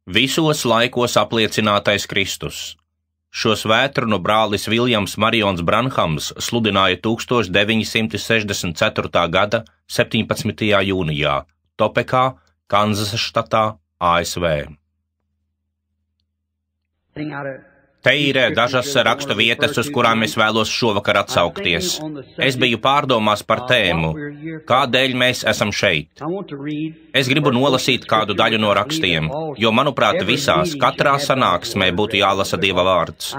Visos laikos apliecinātais Kristus. Šo svētkrunu brālis Viljams Marions Branhams sludināja 1964. gada 17. jūnijā Topekā, Kanzasas štatā, ASV. Te ir dažas rakstu vietas, uz kurām es vēlos šovakar atsaukties. Es biju pārdomās par tēmu, kādēļ mēs esam šeit. Es gribu nolasīt kādu daļu no rakstiem, jo, manuprāt, visās, katrā sanāksmē būtu jālasa Dieva vārds.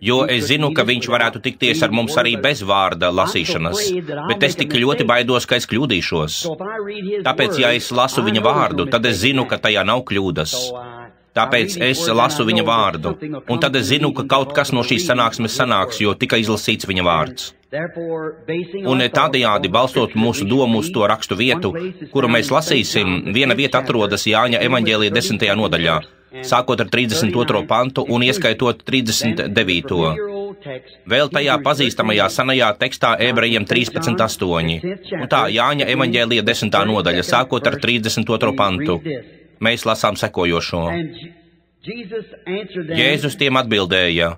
Jo es zinu, ka viņš varētu tikties ar mums arī bez vārda lasīšanas, bet es tik ļoti baidos, ka es kļūdīšos. Tāpēc, ja es lasu viņa vārdu, tad es zinu, ka tajā nav kļūdas. Tāpēc es lasu viņa vārdu, un tad es zinu, ka kaut kas no šīs sanāksmes sanāks, jo tika izlasīts viņa vārds. Un tādējādi, balstot mūsu domu uz to rakstu vietu, kuru mēs lasīsim, viena vieta atrodas Jāņa evaņģēlija 10. nodaļā, sākot ar 32. pantu un ieskaitot 39. Vēl tajā pazīstamajā senajā tekstā Ebrejiem 13:8. Un tā Jāņa evaņģēlija 10. nodaļa, sākot ar 32. pantu. Mēs lasām sekojošo. Jēzus tiem atbildēja: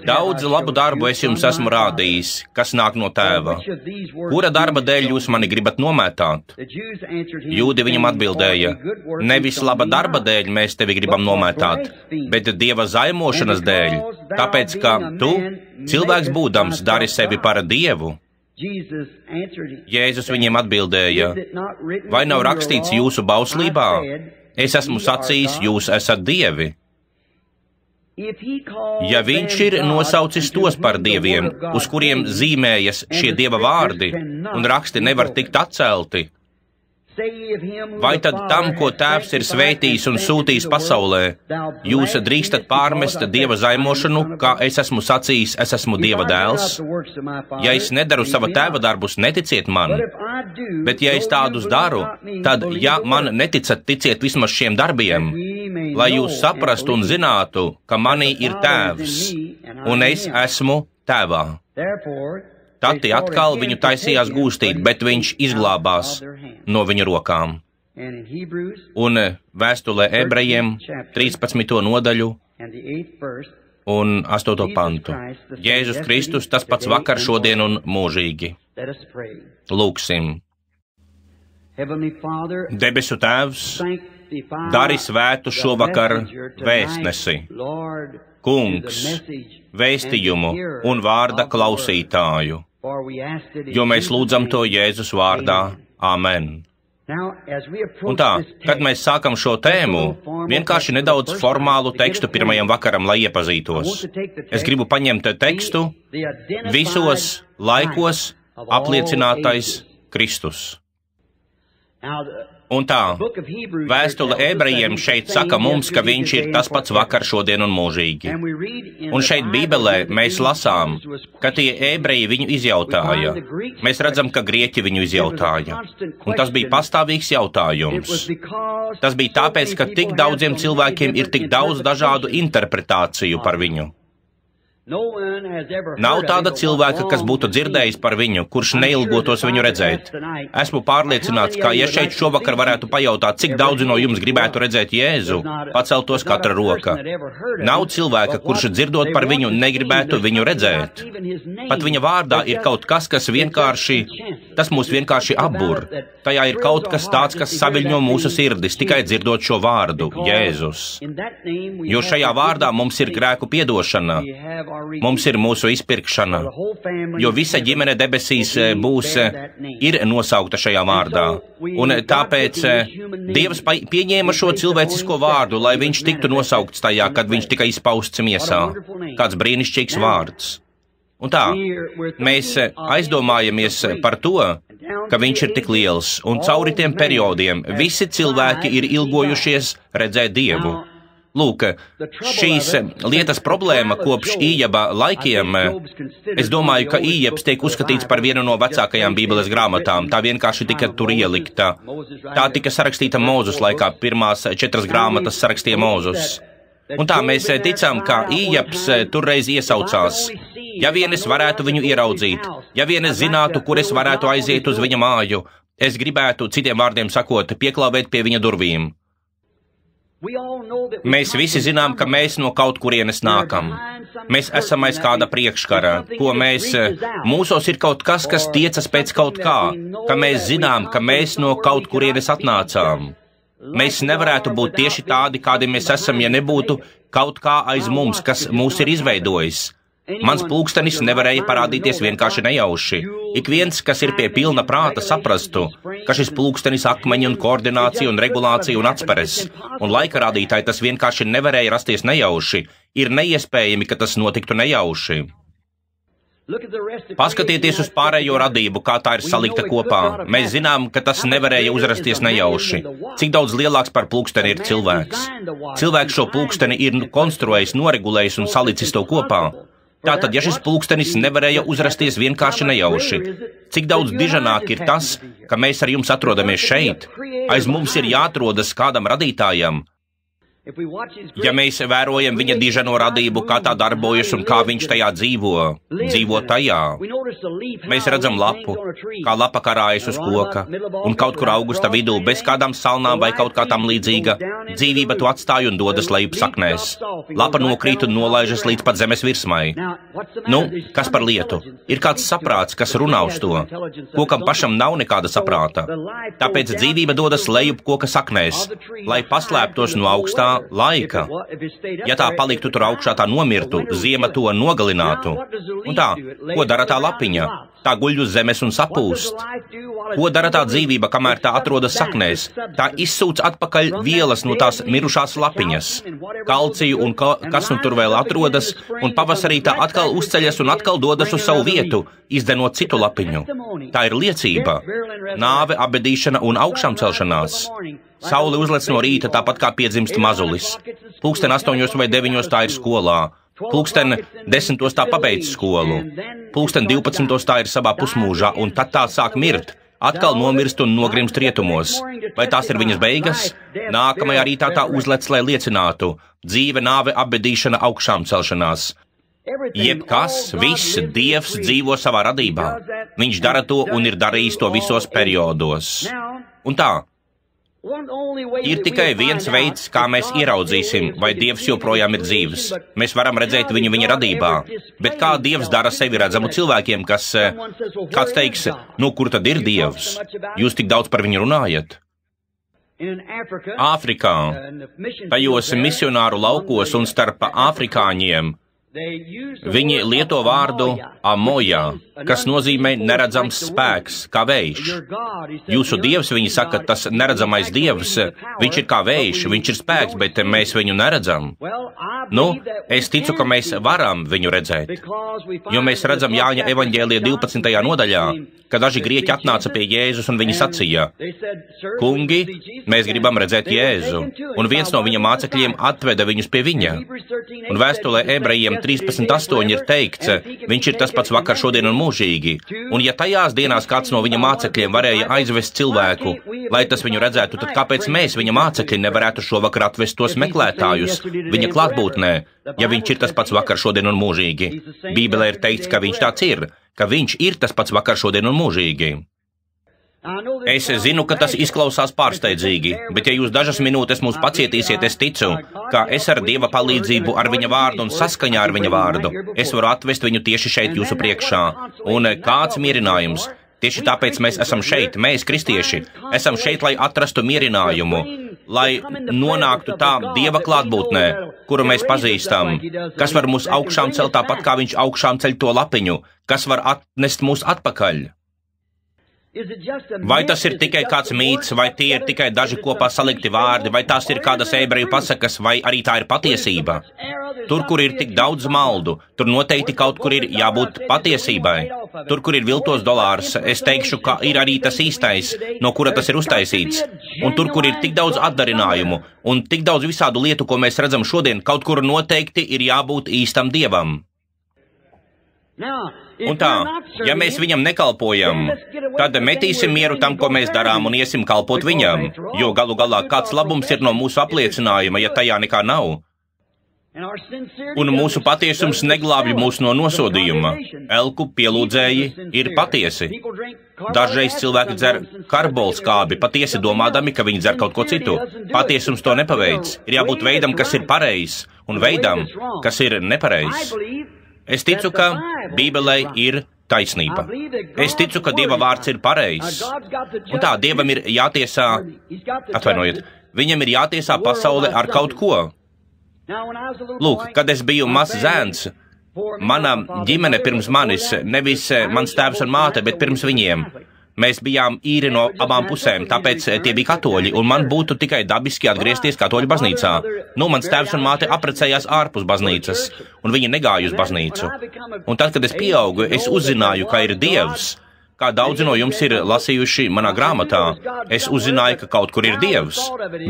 Daudz labu darbu es jums esmu rādījis, kas nāk no Tēva. Kura darba dēļ jūs mani gribat nomētāt? Jūdi viņam atbildēja: Nevis laba darba dēļ mēs tevi gribam nomētāt, bet Dieva zaimošanas dēļ, tāpēc, ka tu, cilvēks būdams, dari sevi par Dievu. Jēzus viņiem atbildēja: Vai nav rakstīts jūsu bauslībā? Es esmu sacījis, jūs esat dievi. Ja viņš ir nosaucis tos par dieviem, uz kuriem zīmējas šie Dieva vārdi, un raksti nevar tikt atcelti, vai tad tam, ko Tēvs ir svētījis un sūtījis pasaulē, jūs drīkstat pārmest Dieva zaimošanu, kā es esmu sacījis, es esmu Dieva dēls? Ja es nedaru sava Tēva darbus, neticiet man, bet ja es tādus daru, tad, ja man neticat, ticiet vismaz šiem darbiem, lai jūs saprastu un zinātu, ka manī ir Tēvs, un es esmu Tēvā. Tati atkal viņu taisījās gūstīt, bet viņš izglābās no viņa rokām. Un vēstulē Ebrejiem 13. nodaļu un 8. pantu. Jēzus Kristus tas pats vakar, šodien un mūžīgi. Lūksim. Debesu Tēvs, dari svētu šovakar vēstnesi, Kungs, vēstījumu un vārda klausītāju, jo mēs lūdzam to Jēzus vārdā. Āmen. Un tā, kad mēs sākam šo tēmu, vienkārši nedaudz formālu tekstu pirmajam vakaram, lai iepazītos. Es gribu paņemt tekstu visos laikos apliecinātais Kristus. Un tā, vēstule Ebrejiem šeit saka mums, ka viņš ir tas pats vakar, šodien un mūžīgi. Un šeit Bībelē mēs lasām, ka tie ebreji viņu izjautāja. Mēs redzam, ka grieķi viņu izjautāja. Un tas bija pastāvīgs jautājums. Tas bija tāpēc, ka tik daudziem cilvēkiem ir tik daudz dažādu interpretāciju par viņu. Nav tāda cilvēka, kas būtu dzirdējis par viņu, kurš neilgotos viņu redzēt. Esmu pārliecināts, ka, ja šeit šovakar varētu pajautāt, cik daudzi no jums gribētu redzēt Jēzu, paceltos katra roka. Nav cilvēka, kurš dzirdot par viņu, negribētu viņu redzēt. Pat viņa vārdā ir kaut kas, kas vienkārši, tas mūs vienkārši apbur. Tajā ir kaut kas tāds, kas saviļņo mūsu sirdis, tikai dzirdot šo vārdu, Jēzus. Jo šajā vārdā mums ir grēku piedošana. Mums ir mūsu izpirkšana, jo visa ģimene debesīs ir nosaukta šajā vārdā. Un tāpēc Dievs pieņēma šo cilvēcisko vārdu, lai viņš tiktu nosaukts tajā, kad viņš tika izpausts miesā. Kāds brīnišķīgs vārds. Un tā, mēs aizdomājamies par to, ka viņš ir tik liels, un cauri tiem periodiem visi cilvēki ir ilgojušies redzēt Dievu. Lūk, šīs lietas problēma kopš Ījaba laikiem, es domāju, ka Ījabs tiek uzskatīts par vienu no vecākajām Bībeles grāmatām. Tā vienkārši tika tur ielikta. Tā tika sarakstīta Mūzus laikā, pirmās 4 grāmatas sarakstīja Mūzus. Un tā mēs ticam, ka Ījabs turreiz iesaucās. Ja vien es varētu viņu ieraudzīt, ja vien es zinātu, kur es varētu aiziet uz viņa māju, es gribētu, citiem vārdiem sakot, pieklāvēt pie viņa durvīm. Mēs visi zinām, ka mēs no kaut kurienes nākam. Mēs esam aiz kāda priekškara, ko mūsos ir kaut kas, kas tiecas pēc kaut kā, ka mēs zinām, ka mēs no kaut kurienes atnācām. Mēs nevarētu būt tieši tādi, kādi mēs esam, ja nebūtu kaut kā aiz mums, kas mūs ir izveidojis. Mans pulkstenis nevarēja parādīties vienkārši nejauši. Ik viens, kas ir pie pilna prāta, saprastu, ka šis pulkstenis akmeņi un koordinācija un regulācija un atspēres un laika rādītāji tas vienkārši nevarēja rasties nejauši. Ir neiespējami, ka tas notiktu nejauši. Paskatieties uz pārējo radību, kā tā ir salikta kopā. Mēs zinām, ka tas nevarēja uzrasties nejauši. Cik daudz lielāks par pulksteni ir cilvēks? Cilvēks šo pulksteni ir konstruējis, noregulējis un salicis to kopā. Tātad, ja šis pulkstenis nevarēja uzrasties vienkārši nejauši, cik daudz diženāk ir tas, ka mēs ar jums atrodamies šeit? Aiz mums ir jāatrodas kādam radītājam. Ja mēs vērojam viņa diženo radību, kā tā darbojas un kā viņš tajā dzīvo tajā. Mēs redzam lapu, kā lapa karājas uz koka, un kaut kur augusta vidū, bez kādām salnām vai kaut kā tam līdzīga, dzīvība to atstāja un dodas lejup saknēs. Lapa nokrīt un nolaižas līdz pat zemes virsmai. Nu, kas par lietu? Ir kāds saprāts, kas runā uz to. Kokam pašam nav nekāda saprāta. Tāpēc dzīvība dodas lejup koka saknēs, lai paslēptos no augstā laika. Ja tā paliktu tur augšā, tā nomirtu, ziema to nogalinātu. Un tā, ko dara tā lapiņa? Tā guļ uz zemes un sapūst. Ko dara tā dzīvība, kamēr tā atrodas saknēs? Tā izsūc atpakaļ vielas no tās mirušās lapiņas, kalciju un kas nu tur vēl atrodas, un pavasarī tā atkal uzceļas un atkal dodas uz savu vietu, izdenot citu lapiņu. Tā ir liecība, nāve, abedīšana un augšām celšanās. Saule uzlec no rīta tāpat kā piedzimst mazulis. Pulksten 8 vai 9 tā ir skolā. Pulksten 10 tā pabeidz skolu. Pulksten 12 tā ir savā pusmūžā, un tad tā sāk mirt. Atkal nomirst un nogrimst rietumos. Vai tās ir viņas beigas? Nākamajā rītā tā uzlec, lai liecinātu. Dzīve, nāve, abedīšana, augšām celšanās. Jebkas, viss, Dievs dzīvo savā radībā. Viņš dara to un ir darījis to visos periodos. Un tā. Ir tikai viens veids, kā mēs ieraudzīsim, vai Dievs joprojām ir dzīvs. Mēs varam redzēt viņu viņa radībā, bet kā Dievs dara sevi redzamu cilvēkiem, kas, kāds teiks, nu kur tad ir Dievs? Jūs tik daudz par viņu runājat? Āfrikā, tajos misionāru laukos un starp afrikāņiem, viņi lieto vārdu amoja, kas nozīmē neredzams spēks, kā vējš. Jūsu Dievs, viņi saka, tas neredzamais Dievs, viņš ir kā vējš, viņš ir spēks, bet mēs viņu neredzam. Nu, es ticu, ka mēs varam viņu redzēt, jo mēs redzam Jāņa evaņģēlija 12. nodaļā, ka daži grieķi atnāca pie Jēzus un viņi sacīja, kungi, mēs gribam redzēt Jēzu, un viens no viņa mācekļiem atveda viņus pie viņa. Un vēstulē ebrejiem 13.8 ir teikts, viņš ir tas pats vakar, šodien un mūžīgi, un ja tajās dienās kāds no viņa mācekļiem varēja aizvest cilvēku, lai tas viņu redzētu, tad kāpēc mēs, viņa mācekļi, nevarētu šovakar atvest tos meklētājus viņa klātbūtnē, ja viņš ir tas pats vakar, šodien un mūžīgi? Bībelē ir teikts, ka viņš tāds ir, ka viņš ir tas pats vakar, šodien un mūžīgi. Es zinu, ka tas izklausās pārsteidzīgi, bet ja jūs dažas minūtes mūs pacietīsiet, es ticu, ka es ar Dieva palīdzību, ar viņa vārdu un saskaņā ar viņa vārdu, es varu atvest viņu tieši šeit jūsu priekšā. Un kāds mierinājums? Tieši tāpēc mēs esam šeit, mēs, kristieši, esam šeit, lai atrastu mierinājumu, lai nonāktu tā Dieva klātbūtnē, kuru mēs pazīstam, kas var mūs augšām celt tāpat, kā viņš augšām ceļ to lapiņu, kas var atnest mūs atpakaļ. Vai tas ir tikai kāds mīts, vai tie ir tikai daži kopā salikti vārdi, vai tās ir kādas ebreju pasakas, vai arī tā ir patiesība? Tur, kur ir tik daudz maldu, tur noteikti kaut kur ir jābūt patiesībai. Tur, kur ir viltos dolārs, es teikšu, ka ir arī tas īstais, no kura tas ir uztaisīts. Un tur, kur ir tik daudz atdarinājumu un tik daudz visādu lietu, ko mēs redzam šodien, kaut kur noteikti ir jābūt īstam Dievam. Un tā, ja mēs viņam nekalpojam, tad metīsim mieru tam, ko mēs darām, un iesim kalpot viņam, jo galu galā kāds labums ir no mūsu apliecinājuma, ja tajā nekā nav. Un mūsu patiesums neglābj mūs no nosodījuma. Elku pielūdzēji ir patiesi. Dažreiz cilvēki dzer karbolskābi, patiesi domādami, ka viņi dzer kaut ko citu. Patiesums to nepaveic. Ir jābūt veidam, kas ir pareizs, un veidam, kas ir nepareizs. Es ticu, ka Bībelē ir taisnība. Es ticu, ka Dieva vārds ir pareizs. Un tā, Dievam ir jātiesā, viņam ir jātiesā pasaule ar kaut ko. Lūk, kad es biju mazs zēns, mana ģimene pirms manis, nevis mans tēvs un māte, bet pirms viņiem. Mēs bijām īri no abām pusēm, tāpēc tie bija katoļi, un man būtu tikai dabiski atgriezties katoļu baznīcā. Mans tēvs un māte apprecējās ārpus baznīcas, un viņi negāja uz baznīcu. Un tad, kad es pieaugu, es uzzināju, ka ir Dievs. Kā daudzi no jums ir lasījuši manā grāmatā, es uzzināju, ka kaut kur ir Dievs.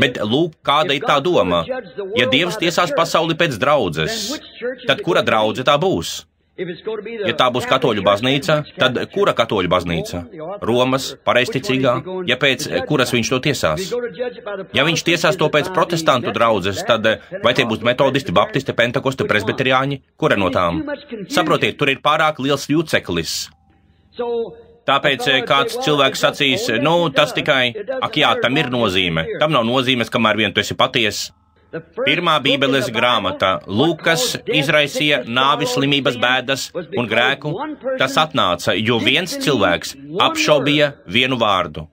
Bet lūk, kāda ir tā doma. Ja Dievs tiesās pasauli pēc draudzes, tad kura draudze tā būs? Ja tā būs katoļu baznīca, tad kura katoļu baznīca? Romas, pareizticīgā, ja pēc kuras viņš to tiesās? Ja viņš tiesās to pēc protestantu draudzes, tad vai tie būs metodisti, baptisti, pentekosti, presbiteriāņi? Kura no tām? Saprotiet, tur ir pārāk liels juceklis. Tāpēc kāds cilvēks sacīs, tas tikai, tam ir nozīme. Tam nav nozīmes, kamēr vien tu esi patiess. Pirmā Bībeles grāmata Lūkas izraisīja nāvis, slimības, bēdas un grēku. Tas atnāca, jo viens cilvēks apšaubīja vienu vārdu.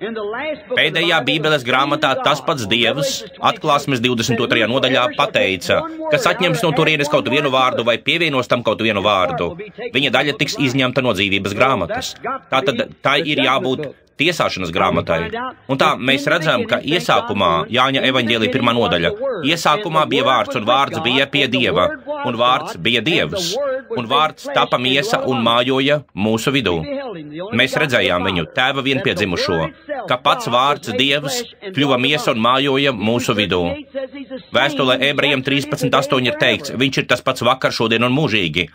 Pēdējā Bībeles grāmatā tas pats Dievs, Atklāsmes 22. nodaļā, pateica, kas atņems no turienes kaut vienu vārdu vai pievienos tam kaut vienu vārdu, viņa daļa tiks izņemta no dzīvības grāmatas. Tātad tā ir jābūt tiesāšanas grāmatai. Un tā mēs redzam, ka iesākumā, Jāņa evaņģēlija 1. nodaļa, iesākumā bija vārds, un vārds bija pie Dieva, un vārds bija Dievs, un vārds tapa miesa un mājoja mūsu vidū. Mēs redzējām viņu, tēva vienpiedzimušo, ka pats vārds Dievs kļuva miesa un mājoja mūsu vidū. Vēstulē Ebrejiem 13:8 ir teikts, viņš ir tas pats vakar, šodien un mūžīgi.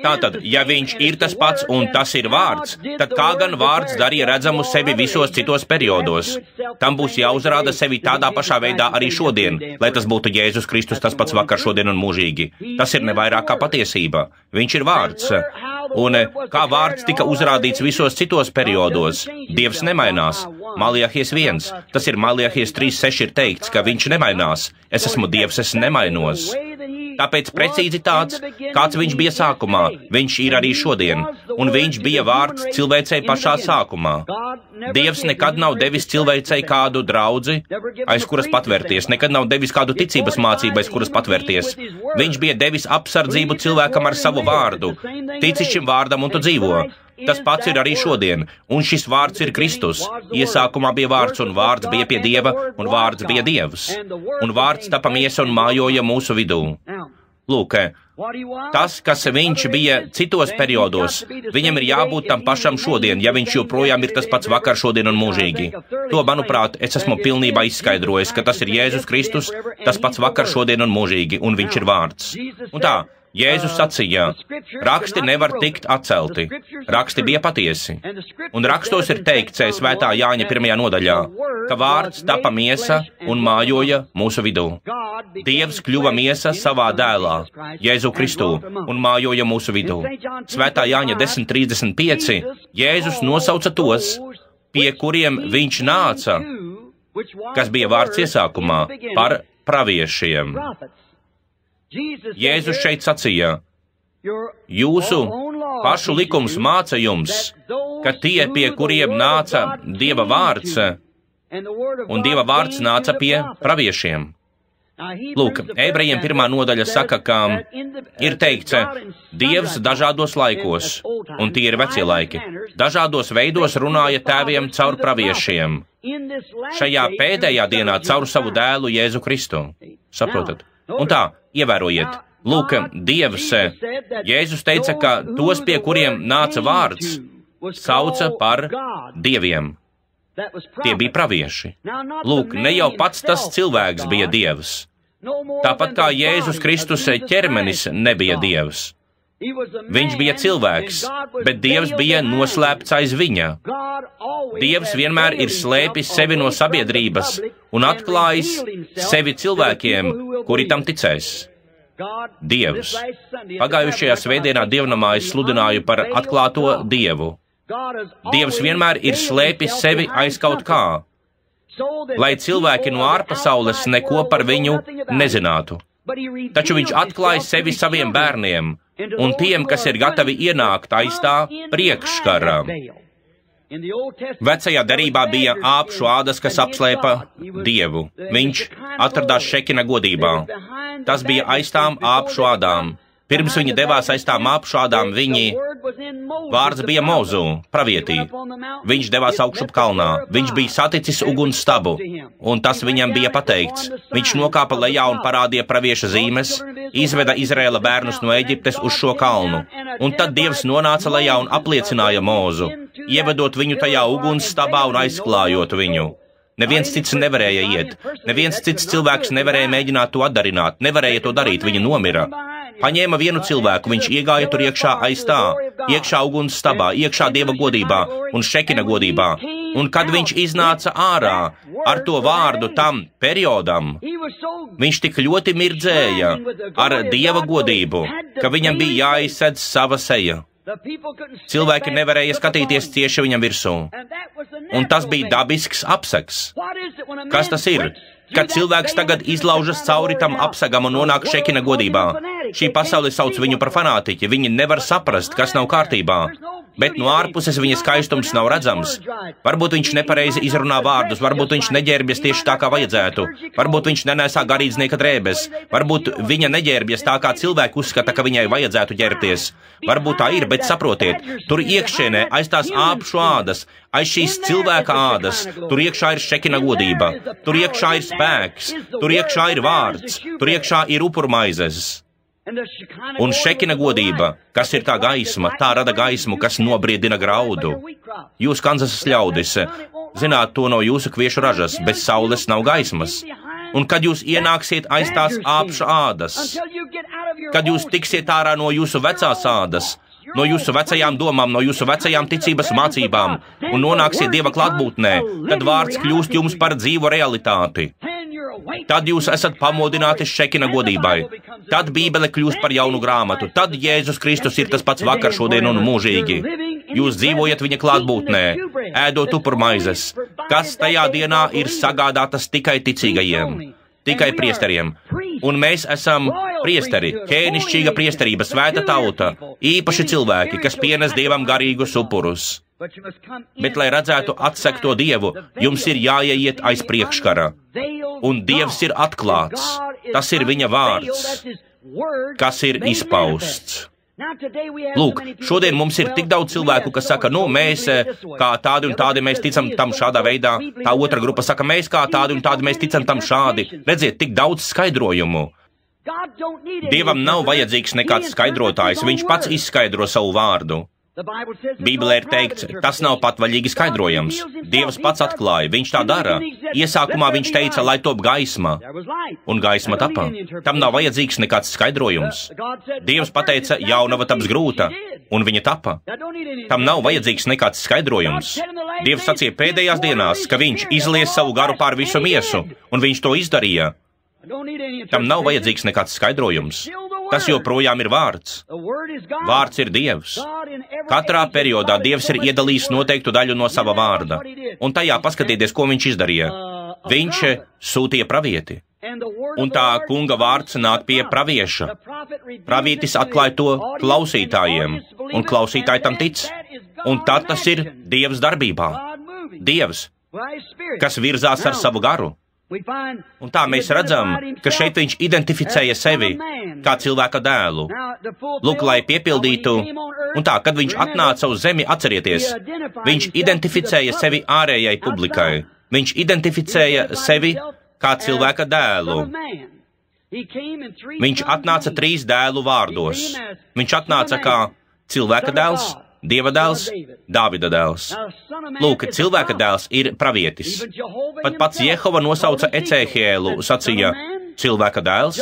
Tātad, ja viņš ir tas pats un tas ir vārds, tad kā gan vārds darīja redzamu sevi visos citos periodos? Tam būs jāuzrāda sevi tādā pašā veidā arī šodien, lai tas būtu Jēzus Kristus tas pats vakar, šodien un mūžīgi. Tas ir nevairāk kā patiesība. Viņš ir vārds. Un kā vārds tika uzrādīts visos citos periodos, Dievs nemainās. Maliahijas 1, tas ir Maliahijas 3:6 ir teikts, ka viņš nemainās. Es esmu Dievs, es nemainos. Tāpēc precīzi tāds, kāds viņš bija sākumā, viņš ir arī šodien, un viņš bija vārds cilvēcei pašā sākumā. Dievs nekad nav devis cilvēcei kādu draudzi, aiz kuras patvērties, nekad nav devis kādu ticības mācību, aiz kuras patvērties. Viņš bija devis apsardzību cilvēkam ar savu vārdu. Tici šim vārdam un tu dzīvo. Tas pats ir arī šodien, un šis vārds ir Kristus. Iesākumā bija vārds, un vārds bija pie Dieva, un vārds bija Dievs. Un vārds tapa miesa un mājoja mūsu vidū. Lūk, tas, kas viņš bija citos periodos, viņam ir jābūt tam pašam šodien, ja viņš joprojām ir tas pats vakar, šodien un mūžīgi. To, manuprāt, es esmu pilnībā izskaidrojis, ka tas ir Jēzus Kristus, tas pats vakar, šodien un mūžīgi, un viņš ir vārds. Un tā, Jēzus sacīja, raksti nevar tikt atcelti, raksti bija patiesi. Un rakstos ir teikts Svētā Jāņa 1. nodaļā, ka vārds tapa miesa un mājoja mūsu vidū. Dievs kļuva miesa savā dēlā, Jēzu Kristu, un mājoja mūsu vidū. Svētā Jāņa 10:35 Jēzus nosauca tos, pie kuriem viņš nāca, kas bija vārds iesākumā, par praviešiem. Jēzus šeit sacīja, jūsu pašu likums māca jums, ka tie, pie kuriem nāca Dieva vārds, un Dieva vārds nāca pie praviešiem. Lūk, Ebrejiem 1. nodaļa saka, ka ir teikts, Dievs dažādos laikos, un tie ir vecie laiki, dažādos veidos runāja tēviem caur praviešiem. Šajā pēdējā dienā caur savu dēlu Jēzu Kristu. Saprotat? Un tā, ievērojiet, lūk, Dievs, Jēzus teica, ka tos, pie kuriem nāca vārds, sauca par dieviem. Tie bija pravieši. Lūk, ne jau pats tas cilvēks bija Dievs. Tāpat kā Jēzus Kristus ķermenis nebija Dievs. Viņš bija cilvēks, bet Dievs bija noslēpts aiz viņa. Dievs vienmēr ir slēpis sevi no sabiedrības un atklājis sevi cilvēkiem, Kuri tam ticēs? Dievs. Pagājušajā svētdienā dievnamā es sludināju par atklāto Dievu. Dievs vienmēr ir slēpis sevi aiz kaut kā, lai cilvēki no ārpasaules neko par viņu nezinātu. Taču viņš atklāja sevi saviem bērniem un tiem, kas ir gatavi ienākt aiz tā priekškara. Vecajā derībā bija āpšu ādas, kas apslēpa Dievu. Viņš atradās Šekina godībā. Tas bija aiz tām āpšu ādām. Pirms viņi devās aiz tām āpšu ādām, vārds bija Mozu, pravietī. Viņš devās augšup kalnā. Viņš bija saticis uguns stabu, un tas viņam bija pateikts. Viņš nokāpa lejā un parādīja pravieša zīmes, izveda Izraēla bērnus no Eģiptes uz šo kalnu. Un tad Dievs nonāca lejā un apliecināja Mozu, ievedot viņu tajā uguns stabā un aizklājot viņu. Neviens cits nevarēja iet. Neviens cits cilvēks nevarēja mēģināt to atdarināt. Nevarēja to darīt, viņa nomira. Paņēma vienu cilvēku, viņš iegāja tur iekšā aiz tā, iekšā uguns stabā, iekšā Dieva godībā un Šekina godībā. Un kad viņš iznāca ārā ar to vārdu tam periodam, viņš tik ļoti mirdzēja ar Dieva godību, ka viņam bija jāizsedz sava seja. Cilvēki nevarēja skatīties cieši viņam virsū. Un tas bija dabisks apseks. Kas tas ir? Kad cilvēks tagad izlaužas cauri tam apsegam un nonāk Šekina godībā. Šī pasaule sauc viņu par fanātiķi. Viņi nevar saprast, kas nav kārtībā. Bet no ārpuses viņa skaistums nav redzams. Varbūt viņš nepareizi izrunā vārdus, varbūt viņš neģērbjas tieši tā, kā vajadzētu, varbūt viņš nenēsā garīdznieka drēbes, varbūt viņa neģērbjas tā, kā cilvēki uzskata, ka viņai vajadzētu ģērbties. Varbūt tā ir, bet saprotiet, tur iekšienē aiz tās āpšu ādas, aiz šīs cilvēka ādas, tur iekšā ir Šekina godība, tur iekšā ir spēks, tur iekšā ir vārds, tur iekšā ir upurmaizes. Un Šekina godība, kas ir tā gaisma, tā rada gaismu, kas nobriedina graudu. Jūs, Kanzasas ļaudis, zināt to no jūsu kviešu ražas, bez saules nav gaismas. Un kad jūs ienāksiet aiz tās āpša ādas, kad jūs tiksiet ārā no jūsu vecās ādas, no jūsu vecajām domām, no jūsu vecajām ticības mācībām un nonāksiet Dieva klātbūtnē, tad vārds kļūst jums par dzīvu realitāti. Tad jūs esat pamodināti Šekina godībai. Tad Bībele kļūst par jaunu grāmatu. Tad Jēzus Kristus ir tas pats vakar, šodien un mūžīgi. Jūs dzīvojat viņa klātbūtnē, ēdot upurmaizes, kas tajā dienā ir sagādātas tikai ticīgajiem, tikai priesteriem. Un mēs esam priesteri, ķēnišķīga priesterība, svēta tauta, īpaši cilvēki, kas pienes Dievam garīgus upurus. Bet, lai redzētu atsekto Dievu, jums ir jāieiet aiz priekškara. Un Dievs ir atklāts. Tas ir viņa vārds, kas ir izpausts. Lūk, šodien mums ir tik daudz cilvēku, kas saka, mēs kā tādi un tādi, mēs ticam tam šādā veidā. Tā otra grupa saka, mēs kā tādi un tādi, mēs ticam tam šādi. Redziet, tik daudz skaidrojumu. Dievam nav vajadzīgs nekāds skaidrotājs, viņš pats izskaidro savu vārdu. Bībelē ir teikts, tas nav patvaļīgi skaidrojams. Dievs pats atklāja, viņš tā dara. Iesākumā viņš teica, lai top gaisma, un gaisma tapa. Tam nav vajadzīgs nekāds skaidrojums. Dievs pateica, jaunava taps grūta, un viņa tapa. Tam nav vajadzīgs nekāds skaidrojums. Dievs sacīja pēdējās dienās, ka viņš izlies savu garu pār visu miesu, un viņš to izdarīja. Tam nav vajadzīgs nekāds skaidrojums. Tas joprojām ir vārds. Vārds ir Dievs. Katrā periodā Dievs ir iedalījis noteiktu daļu no sava vārda. Un tajā paskatieties, ko viņš izdarīja. Viņš sūtīja pravieti. Un tā kunga vārds nāk pie pravieša. Pravietis atklāja to klausītājiem, un klausītāji tam tic. Un tad tas ir Dievs darbībā. Dievs, kas virzās ar savu garu. Un tā mēs redzam, ka šeit viņš identificēja sevi kā cilvēka dēlu. Lūk, lai piepildītu, un tā, kad viņš atnāca uz zemi, atcerieties, viņš identificēja sevi ārējai publikai. Viņš identificēja sevi kā cilvēka dēlu. Viņš atnāca 3 dēlu vārdos. Viņš atnāca kā cilvēka dēls, Dieva dēls, Dāvida dēls. Lūk, cilvēka dēls ir pravietis. Pat pats Jehova nosauca Ecēhielu, sacīja, cilvēka dēls,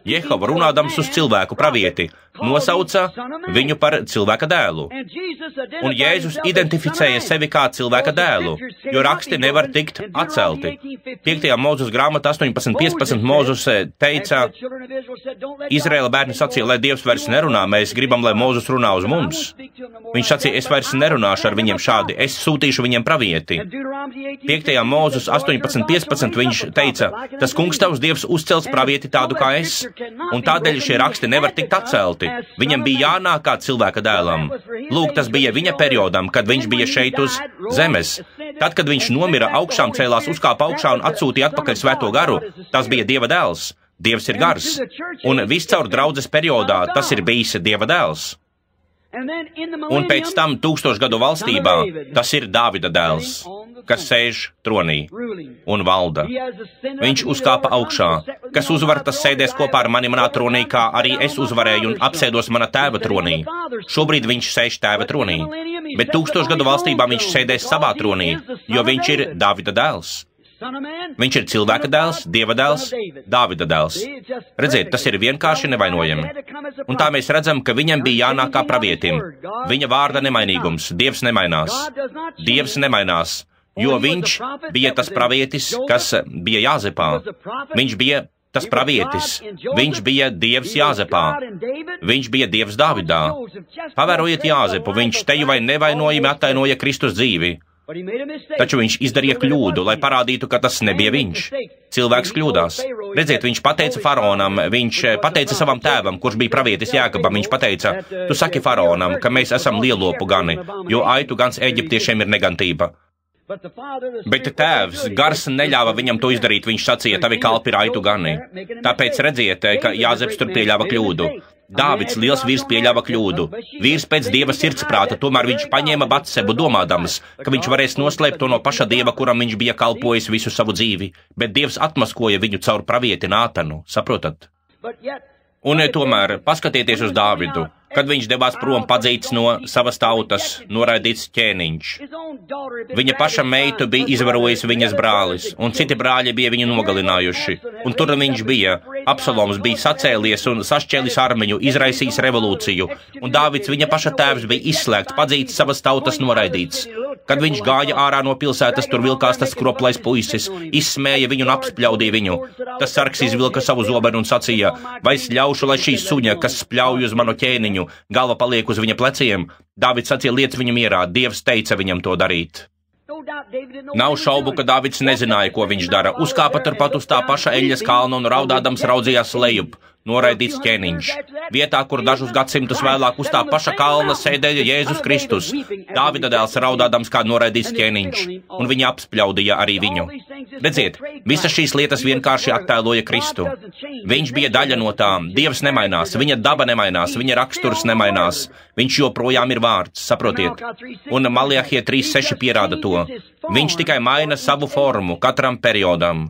Jehova runādams uz cilvēku pravieti, nosauca viņu par cilvēka dēlu. Un Jēzus identificēja sevi kā cilvēka dēlu, jo raksti nevar tikt atcelti. 5. Mūzes grāmata 18.15 Mūzus teica, Izraēla bērni sacīja, lai Dievs vairs nerunā, mēs gribam, lai Mūzus runā uz mums. Viņš sacīja, es vairs nerunāšu ar viņiem šādi, es sūtīšu viņiem pravieti. 5. Mūzes 18.15 viņš teica, tas kungs tavs Dievs uzcels pravieti tādu kā es, un tādēļ šie raksti nevar tikt atcelti. Viņam bija jānāk kā cilvēka dēlam. Lūk, tas bija viņa periodam, kad viņš bija šeit uz zemes. Tad, kad viņš nomira, augšām cēlās, uzkāpa augšā un atsūtīja atpakaļ Svēto garu, tas bija Dieva dēls. Dievs ir gars. Un viscaur draudzes periodā tas ir bijis Dieva dēls. Un pēc tam 1000 gadu valstībā tas ir Dāvida dēls, kas sēž tronī un valda. Viņš uzkāpa augšā, kas uzvar, tas sēdēs kopā ar mani manā tronī, kā arī es uzvarēju un apsēdos mana tēva tronī. Šobrīd viņš sēž tēva tronī, bet 1000 gadu valstībā viņš sēdēs savā tronī, jo viņš ir Dāvida dēls. Viņš ir cilvēka dēls, Dieva dēls, Dāvida dēls. Redziet, tas ir vienkārši nevainojami. Un tā mēs redzam, ka viņam bija jānāk kā pravietim. Viņa vārda nemainīgums, Dievs nemainās. Dievs nemainās, jo viņš bija tas pravietis, kas bija Jāzepā. Viņš bija tas pravietis, viņš bija Dievs Jāzepā. Viņš bija Dievs Dāvidā. Pavērojiet Jāzepu, viņš teju vai nevainojami attainoja Kristus dzīvi. Taču viņš izdarīja kļūdu, lai parādītu, ka tas nebija viņš. Cilvēks kļūdās. Redziet, viņš pateica faraonam, viņš pateica savam tēvam, kurš bija pravietis Jēkabam, viņš pateica, tu saki faraonam, ka mēs esam lielopu gani, jo aitu gans eģiptiešiem ir negantība. Bet tēvs, gars neļāva viņam to izdarīt, viņš sacīja, tavi kalpi ir aitu gani. Tāpēc redziet, ka Jāzeps tur pieļāva kļūdu. Dāvids, liels vīrs, pieļāva kļūdu. Vīrs pēc Dieva sirdsprāta, tomēr viņš paņēma Batsebu domādams, ka viņš varēs noslēpt to no paša Dieva, kuram viņš bija kalpojis visu savu dzīvi, bet Dievs atmaskoja viņu caur pravieti Nātanu, saprotat? Un tomēr paskatieties uz Dāvidu, kad viņš devās prom padzīts no savas tautas, noraidīts ķēniņš. Viņa paša meitu bija izvarojis viņas brālis, un citi brāļi bija viņu nogalinājuši. Un tur viņš bija. Absaloms bija sacēlies un sašķēlis armiņu, izraisījis revolūciju, un Dāvids, viņa paša tēvs, bija izslēgts, padzīts savas tautas noraidīts. Kad viņš gāja ārā no pilsētas, tur vilkās tas kroplais puisis, izsmēja viņu un apspļaudīja viņu. Tas sargs izvilka savu zobenu un sacīja, vai es ļaušu, lai šī suņa, kas spļauj uz manu ķēniņu, galva paliek uz viņa pleciem? Dāvids sacīja, liec viņu mierā, Dievs teica viņam to darīt. Nav šaubu, ka Dāvids nezināja, ko viņš dara. Uzkāpa turpat uz tā paša Eļas kalna un raudādams raudzījās lejup. Noraidīts ķēniņš. Vietā, kur dažus gadsimtus vēlāk uz tā paša kalna sēdēja Jēzus Kristus. Dāvida dēls raudādams kā noraidīts ķēniņš, un viņa apspļaudīja arī viņu. Redziet, visas šīs lietas vienkārši attēloja Kristu. Viņš bija daļa no tām. Dievs nemainās, viņa daba nemainās, viņa raksturs nemainās. Viņš joprojām ir vārds, saprotiet. Un Maliahija 3.6 pierāda to. Viņš tikai maina savu formu katram periodam.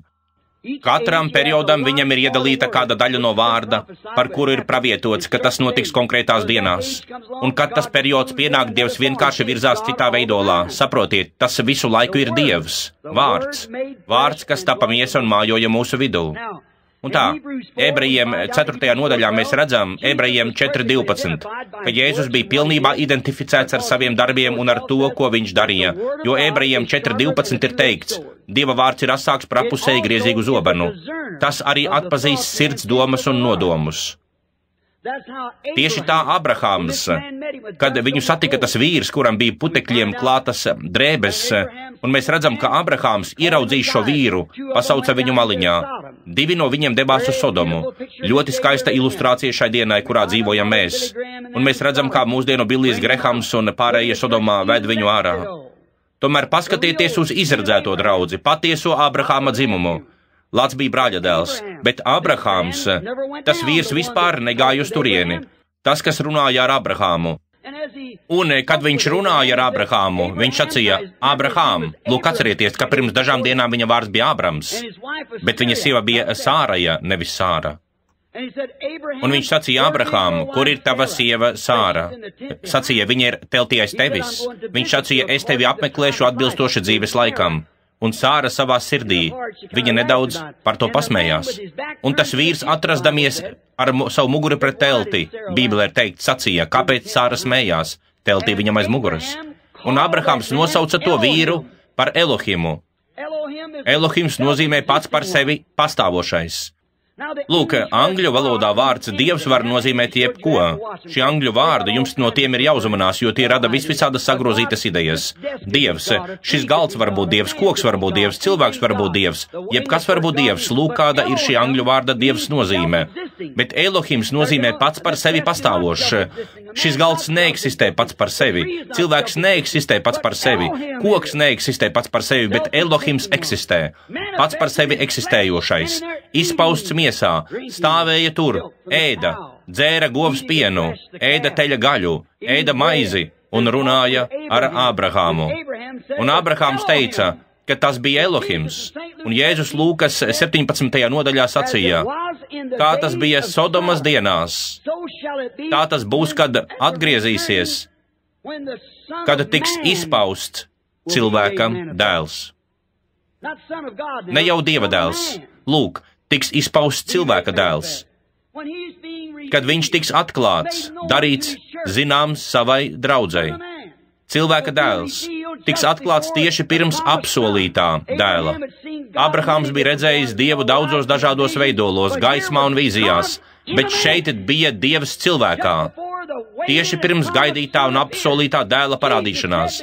Katram periodam viņam ir iedalīta kāda daļa no vārda, par kuru ir pravietots, ka tas notiks konkrētās dienās. Un kad tas periods pienāk, Dievs vienkārši virzās citā veidolā. Saprotiet, tas visu laiku ir Dievs. Vārds. Vārds, kas tapa miesa un mājoja mūsu vidū. Un tā, Ebrejiem 4. nodaļā mēs redzam, Ebrejiem 4.12, ka Jēzus bija pilnībā identificēts ar saviem darbiem un ar to, ko viņš darīja, jo Ebrejiem 4.12 ir teikts, Dieva vārds ir asāks par apusēji griezīgu zobenu. Tas arī atpazīst sirds domas un nodomus. Tieši tā Abrahams, kad viņu satika tas vīrs, kuram bija putekļiem klātas drēbes, un mēs redzam, ka Abrahams ieraudzījis šo vīru, pasauca viņu maliņā. 2 no viņiem devās uz Sodomu. Ļoti skaista ilustrācija šai dienai, kurā dzīvojam mēs. Un mēs redzam, kā mūsdienu Billijs Grehams un pārējie Sodomā ved viņu ārā. Tomēr paskatieties uz izredzēto draudzi, patieso Abrahama dzimumu. Lāts bija brāļa dēls, bet Abrahams, tas vīrs vispār negāja uz turieni. Tas, kas runāja ar Abrahāmu. Un, kad viņš runāja ar Abrahāmu, viņš sacīja, Abrahām, lūk, atcerieties, ka pirms dažām dienām viņa vārds bija Abrams, bet viņa sieva bija Sāraja, nevis Sāra. Un viņš sacīja Abrahām, kur ir tava sieva Sāra? Sacīja, viņa ir telti aiz tevis. Viņš sacīja, es tevi apmeklēšu atbilstoši dzīves laikam. Un Sāra savā sirdī, viņa nedaudz par to pasmējās. Un tas vīrs, atrasdamies ar savu muguru pret telti, Bībelē ir teikt, sacīja, kāpēc Sāra smējās, teltī viņam aiz muguras. Un Abrahams nosauca to vīru par Elohimu. Elohims nozīmē pats par sevi pastāvošais. Lūk, angļu valodā vārds Dievs var nozīmēt jebko. Šie angļu vārdi jums no tiem ir jāuzmanās, jo tie rada visvisādas sagrozītas idejas. Dievs, šis galds var būt Dievs, koks var būt Dievs, cilvēks var būt Dievs, jebkas var būt Dievs. Lūk, kāda ir šī angļu vārda Dievs nozīme. Bet Elohims nozīmē pats par sevi pastāvošs. Šis galds neeksistē pats par sevi, cilvēks neeksistē pats par sevi, koks neeksistē pats par sevi, bet Elohims eksistē. Pats par sevi eksistējošais, izpausts miesā, stāvēja tur, ēda, dzēra govs pienu, ēda teļa gaļu, ēda maizi un runāja ar Ābrahāmu. Un Ābrahāms teica, ka tas bija Elohims, un Jēzus Lūkas 17. nodaļā sacīja, kā tas bija Sodomas dienās, tā tas būs, kad atgriezīsies, kad tiks izpausts cilvēkam dēls. Ne jau Dieva dēls, lūk, tiks izpausts cilvēka dēls, kad viņš tiks atklāts, darīts zināms savai draudzei. Cilvēka dēls tiks atklāts tieši pirms apsolītā dēla. Abrahāms bija redzējis Dievu daudzos dažādos veidolos, gaismā un vīzijās, bet šeit bija Dievs cilvēkā, tieši pirms gaidītā un apsolītā dēla parādīšanās.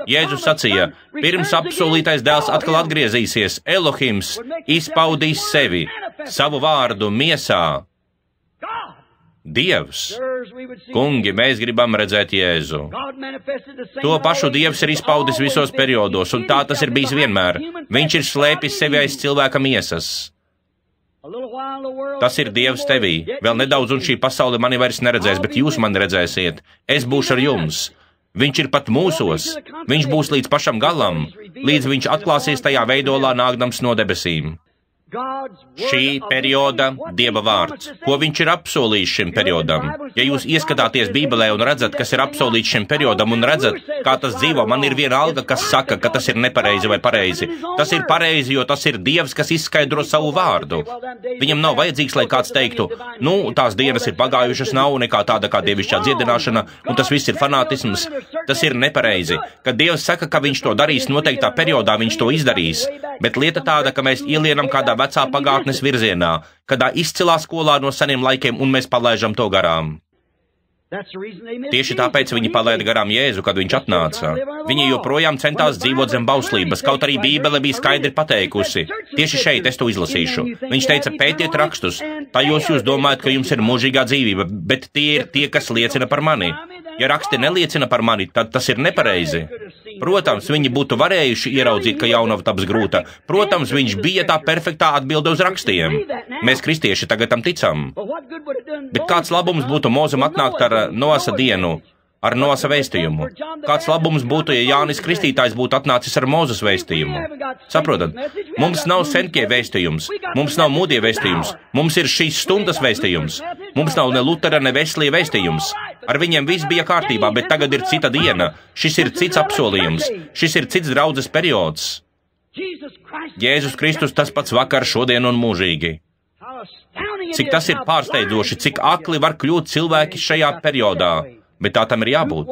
Jēzus sacīja, pirms apsolītais dēls atkal atgriezīsies, Elohims izpaudīs sevi, savu vārdu miesā. Dievs, kungi, mēs gribam redzēt Jēzu. To pašu Dievs ir izpaudis visos periodos, un tā tas ir bijis vienmēr. Viņš ir slēpis sevi aiz cilvēka miesas. Tas ir Dievs tevī. Vēl nedaudz, un šī pasaule mani vairs neredzēs, bet jūs mani redzēsiet. Es būšu ar jums. Viņš ir pat mūsos. Viņš būs līdz pašam galam, līdz viņš atklāsies tajā veidolā nākdams no debesīm. Šī perioda Dieva vārds, ko viņš ir apsolījis šim periodam. Ja jūs ieskatāties Bībelē un redzat, kas ir apsolīts šim periodam un redzat, kā tas dzīvo, man ir viena alga, kas saka, ka tas ir nepareizi vai pareizi. Tas ir pareizi, jo tas ir Dievs, kas izskaidro savu vārdu. Viņam nav vajadzīgs, lai kāds teiktu, tās dienas ir pagājušas, nav nekā tāda kā dievišķā dziedināšana, un tas viss ir fanātisms. Tas ir nepareizi. Kad Dievs saka, ka viņš to darīs noteiktā periodā, viņš to izdarīs. Bet lieta tāda, ka mēs ielienam kādā vecā pagātnes virzienā, kādā izcilā skolā no seniem laikiem, un mēs palaižam to garām. Tieši tāpēc viņi palaida garām Jēzu, kad viņš atnāca. Viņi joprojām centās dzīvot zem bauslības, kaut arī Bībele bija skaidri pateikusi. Tieši šeit es to izlasīšu. Viņš teica, pētiet rakstus, tajos jūs domājat, ka jums ir mūžīgā dzīvība, bet tie ir tie, kas liecina par mani. Ja raksti neliecina par mani, tad tas ir nepareizi. Protams, viņi būtu varējuši ieraudzīt, ka jaunava taps grūta. Protams, viņš bija tā perfektā atbilde uz rakstiem. Mēs, kristieši, tagad tam ticam. Bet kāds labums būtu Mozum atnākt ar Noasa dienu, ar Noasa vēstījumu? Kāds labums būtu, ja Jānis Kristītājs būtu atnācis ar Mūzes vēstījumu? Saprotat, mums nav senkie vēstījums, mums nav mūdie vēstījums, mums ir šīs stundas vēstījums, mums nav ne Lutera, ne Veslija vēstījums. Ar viņiem viss bija kārtībā, bet tagad ir cita diena, šis ir cits apsolījums, šis ir cits draudzes periods. Jēzus Kristus tas pats vakar, šodien un mūžīgi. Cik tas ir pārsteidzoši, cik akli var kļūt cilvēki šajā periodā. Bet tā tam ir jābūt.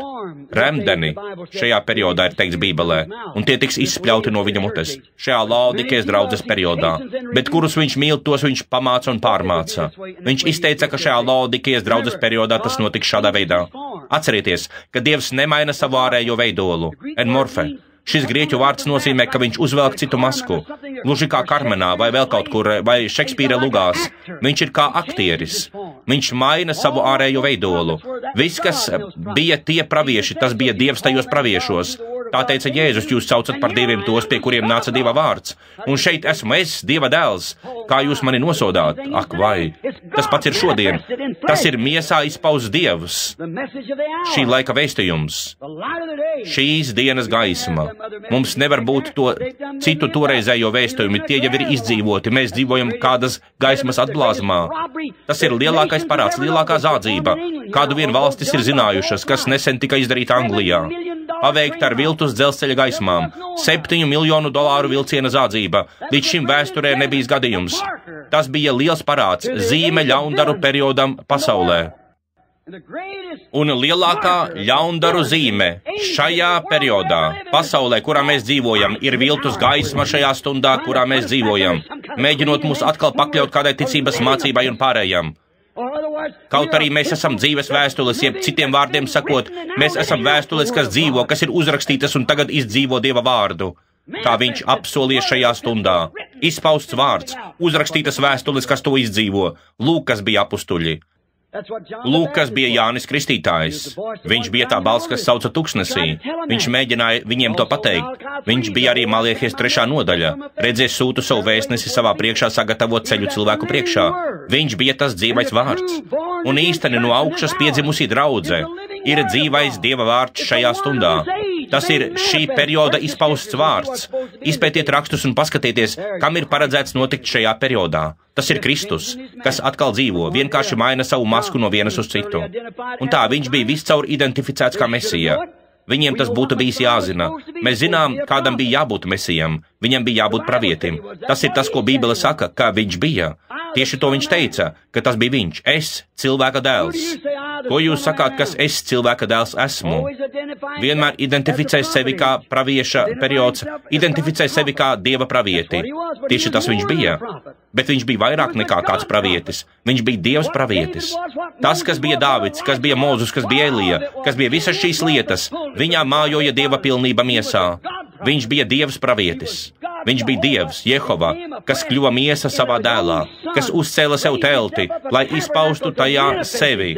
Remdeni šajā periodā ir teikts Bībelē, un tie tiks izspļauti no viņa mutes. Šajā Laodikejas draudzes periodā. Bet kurus viņš mīl, tos viņš pamāca un pārmāca. Viņš izteica, ka šajā Laodikejas draudzes periodā tas notiks šādā veidā. Atcerieties, ka Dievs nemaina savu ārējo veidolu, enmorfe. Šis grieķu vārds nozīmē, ka viņš uzvelk citu masku, gluži kā Karmenā vai vēl kaut kur, vai Šekspīra lugās. Viņš ir kā aktieris. Viņš maina savu ārējo veidolu. Viss, kas bija tie pravieši, tas bija Dievs tajos praviešos. Tā teica Jēzus, jūs saucat par dieviem tos, pie kuriem nāca Dieva vārds. Un šeit esmu es, Dieva dēls. Kā jūs mani nosodāt? Ak, vai! Tas pats ir šodien. Tas ir miesā izpausts Dievs. Šī laika vēstījums. Šīs dienas gaisma. Mums nevar būt to citu toreizējo vēstījumu. Tie jau ir izdzīvoti. Mēs dzīvojam kādas gaismas atblāzmā. Tas ir lielākais parāds, lielākā zādzība, kādu vien valstis ir zinājušas, kas nesen tika izdarīta Anglijā. paveikta ar viltus dzelzceļa gaismām, $7 miljonu vilciena zādzība. Līdz šim vēsturē nebijis gadījums. Tas bija liels parāds, zīme ļaundaru periodam pasaulē. Un lielākā ļaundaru zīme šajā periodā, pasaulē, kurā mēs dzīvojam, ir viltus gaisma šajā stundā, kurā mēs dzīvojam, mēģinot mūs atkal pakļaut kādai ticības mācībai un pārējām. Kaut arī mēs esam dzīves vēstules, jeb citiem vārdiem sakot, mēs esam vēstules, kas dzīvo, kas ir uzrakstītas un tagad izdzīvo Dieva vārdu. Kā viņš apsolīja šajā stundā. Izpausts vārds, uzrakstītas vēstules, kas to izdzīvo. Lūk, kas bija apustuļi. Lūk, kas bija Jānis Kristītājs. Viņš bija tā balss, kas sauca tuksnesī. Viņš mēģināja viņiem to pateikt. Viņš bija arī Maliehies 3. nodaļa. Redzies, sūtu savu vēstnesi savā priekšā sagatavot ceļu cilvēku priekšā. Viņš bija tas dzīvais vārds. Un īsteni no augšas piedzimusī draudze ir dzīvais Dieva vārds šajā stundā. Tas ir šī perioda izpausts vārds. Izpētiet rakstus un paskatieties, kam ir paredzēts notikt šajā periodā. Tas ir Kristus, kas atkal dzīvo, vienkārši maina savu masku no vienas uz citu. Un tā, viņš bija viscaur identificēts kā Mesija. Viņiem tas būtu bijis jāzina. Mēs zinām, kādam bija jābūt Mesijam. Viņam bija jābūt pravietim. Tas ir tas, ko Bībele saka, kā viņš bija. Tieši to viņš teica, ka tas bija viņš. Es, cilvēka dēls. Ko jūs sakāt, kas es, cilvēka dēls, esmu? Vienmēr identificē sevi kā pravieša periods, identificē sevi kā Dieva pravieti. Tieši tas viņš bija. Bet viņš bija vairāk nekā kāds pravietis. Viņš bija Dievs pravietis. Tas, kas bija Dāvids, kas bija Mozus, kas bija Elija, kas bija visas šīs lietas, viņā mājoja Dieva pilnība miesā. Viņš bija Dievs pravietis. Viņš bija Dievs, Jehova, kas kļuva miesa savā dēlā, kas uzcēla sev telti, lai izpaustu tajā sevi.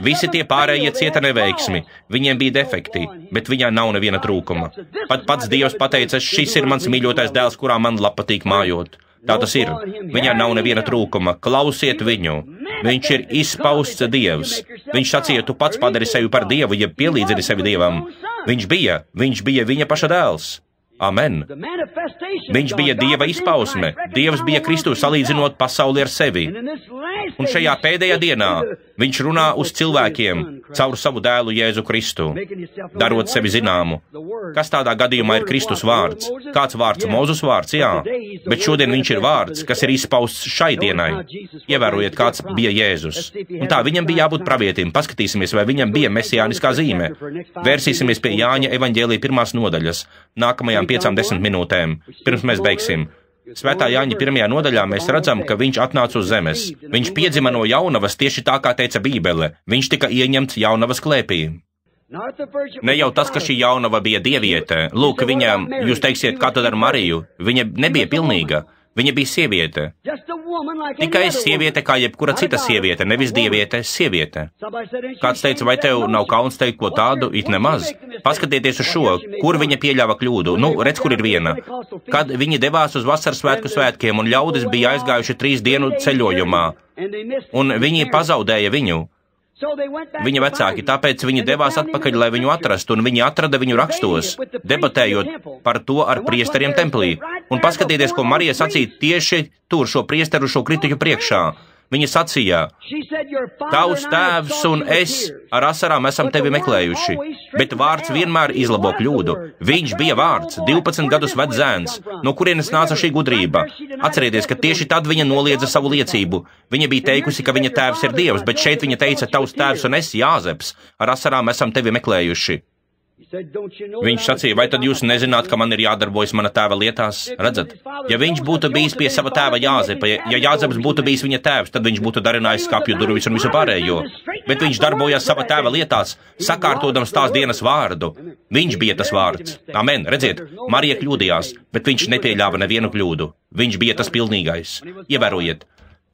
Visi tie pārējie cieta neveiksmi, viņiem bija defekti, bet viņā nav neviena trūkuma. Pat pats Dievs pateica, šis ir mans mīļotais dēls, kurā man patīk mājot. Tā tas ir. Viņā nav neviena trūkuma. Klausiet viņu. Viņš ir izpausts Dievs. Viņš sacīja, tu pats padari sevi par Dievu, ja pielīdzini sevi Dievam. Viņš bija viņa paša dēls. Amen. Viņš bija Dieva izpausme. Dievs bija Kristus salīdzinot pasauli ar sevi. Un šajā pēdējā dienā viņš runā uz cilvēkiem caur savu dēlu Jēzu Kristu, darot sevi zināmu. Kas tādā gadījumā ir Kristus vārds? Kāds vārds? Mozus vārds, jā. Bet šodien viņš ir vārds, kas ir izpausts šai dienai. Ievērojiet, kāds bija Jēzus. Un tā, viņam bija jābūt pravietim. Paskatīsimies, vai viņam bija mesijāniskā zīme. Vērsīsimies pie Jāņa evaņģēlija 1. nodaļas, nākamajām 5-10 minūtēm, pirms mēs beigsim. Svētā Jāņa 1. nodaļā mēs redzam, ka viņš atnāca uz zemes. Viņš piedzima no jaunavas tieši tā, kā teica Bībele. Viņš tika ieņemts jaunavas klēpī. Ne jau tas, ka šī jaunava bija dieviete. Lūk, viņa, jūs teiksiet, kā tad ar Mariju? Viņa nebija pilnīga. Viņa bija sieviete. Tikai sieviete kā jebkura cita sieviete, nevis dieviete, sieviete. Kāds teica, vai tev nav kauns teikt ko tādu, it nemaz? Paskatieties uz šo, kur viņa pieļāva kļūdu. Nu, redz, kur ir viena. Kad viņi devās uz vasaras svētku svētkiem un ļaudis bija aizgājuši 3 dienu ceļojumā, un viņi pazaudēja viņu. Viņa vecāki, tāpēc viņi devās atpakaļ, lai viņu atrastu, un viņi atrada viņu rakstos, debatējot par to ar priesteriem templī. Un paskatieties, ko Marija sacīja tieši tur šo priesteru šo kritiķu priekšā. Viņa sacīja, tavs tēvs un es ar asarām esam tevi meklējuši, bet vārds vienmēr izlabo kļūdu. Viņš bija vārds, 12 gadus vecs zēns, no kurienes nāca šī gudrība. Atcerieties, ka tieši tad viņa noliedza savu liecību. Viņa bija teikusi, ka viņa tēvs ir Dievs, bet šeit viņa teica, tavs tēvs un es, Jāzeps, ar asarām esam tevi meklējuši. Viņš sacīja, vai tad jūs nezināt, ka man ir jādarbojas mana tēva lietās? Redzat, ja viņš būtu bijis pie sava tēva Jāzepa, ja Jāzeps būtu bijis viņa tēvs, tad viņš būtu darinājis skapju durvis un visu pārējo. Bet viņš darbojās sava tēva lietās, sakārtodams tās dienas vārdu. Viņš bija tas vārds. Amen, redziet, Marija kļūdījās, bet viņš nepieļāva nevienu kļūdu. Viņš bija tas pilnīgais. Ievērojiet.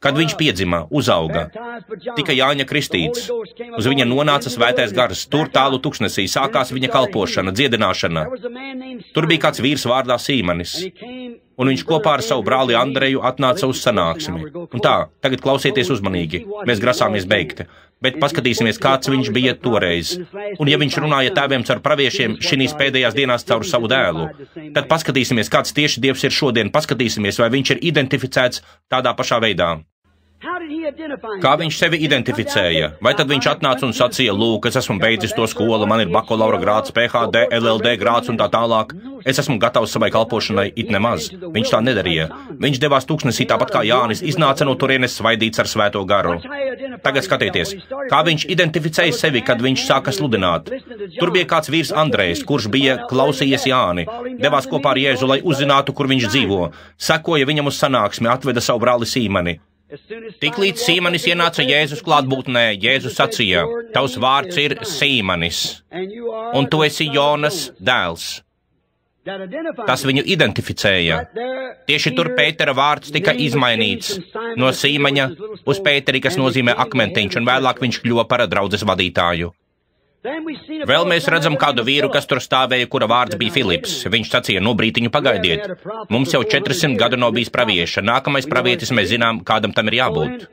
Kad viņš piedzima, uzauga, tika Jāņa kristīts, uz viņa nonāca svētais gars, tur tālu tuksnesī sākās viņa kalpošana, dziedināšana. Tur bija kāds vīrs vārdā Sīmanis, un viņš kopā ar savu brāli Andreju atnāca uz sanāksmi. Un tā, tagad klausieties uzmanīgi, mēs grasāmies beigt, bet paskatīsimies, kāds viņš bija toreiz. Un ja viņš runāja tēviem caur praviešiem šīs pēdējās dienās caur savu dēlu, tad paskatīsimies, kāds tieši Dievs ir šodien, paskatīsimies, vai viņš ir identificēts tādā pašā veidā. Kā viņš sevi identificēja? Vai tad viņš atnāca un sacīja, lūk, es esmu beidzis to skolu, man ir bakalaura grāds, PhD, LLD grāds un tā tālāk. Es esmu gatavs savai kalpošanai, it nemaz. Viņš tā nedarīja. Viņš devās tūkstnesī tāpat kā Jānis, iznāca no turienes svaidīts ar svēto garu. Tagad skatieties, kā viņš identificēja sevi, kad viņš sāka sludināt. Tur bija kāds vīrs Andrejs, kurš bija klausījies Jāni, devās kopā ar Jēzu, lai uzzinātu, kur viņš dzīvo, sekoja viņam uz sanāksmi, atveda savu brāli Sīmani. Tiklīdz Sīmanis ienāca Jēzus klātbūtnē, Jēzus sacīja, tavs vārds ir Sīmanis, un tu esi Jonas dēls. Tas viņu identificēja. Tieši tur Pētera vārds tika izmainīts no Sīmaņa uz Pēteri, kas nozīmē akmentiņš, un vēlāk viņš kļuva par draudzes vadītāju. Vēl mēs redzam kādu vīru, kas tur stāvēja, kura vārds bija Filips. Viņš sacīja, nu brītiņu pagaidiet. Mums jau 400 gadu nav bijis pravieša. Nākamais pravietis mēs zinām, kādam tam ir jābūt.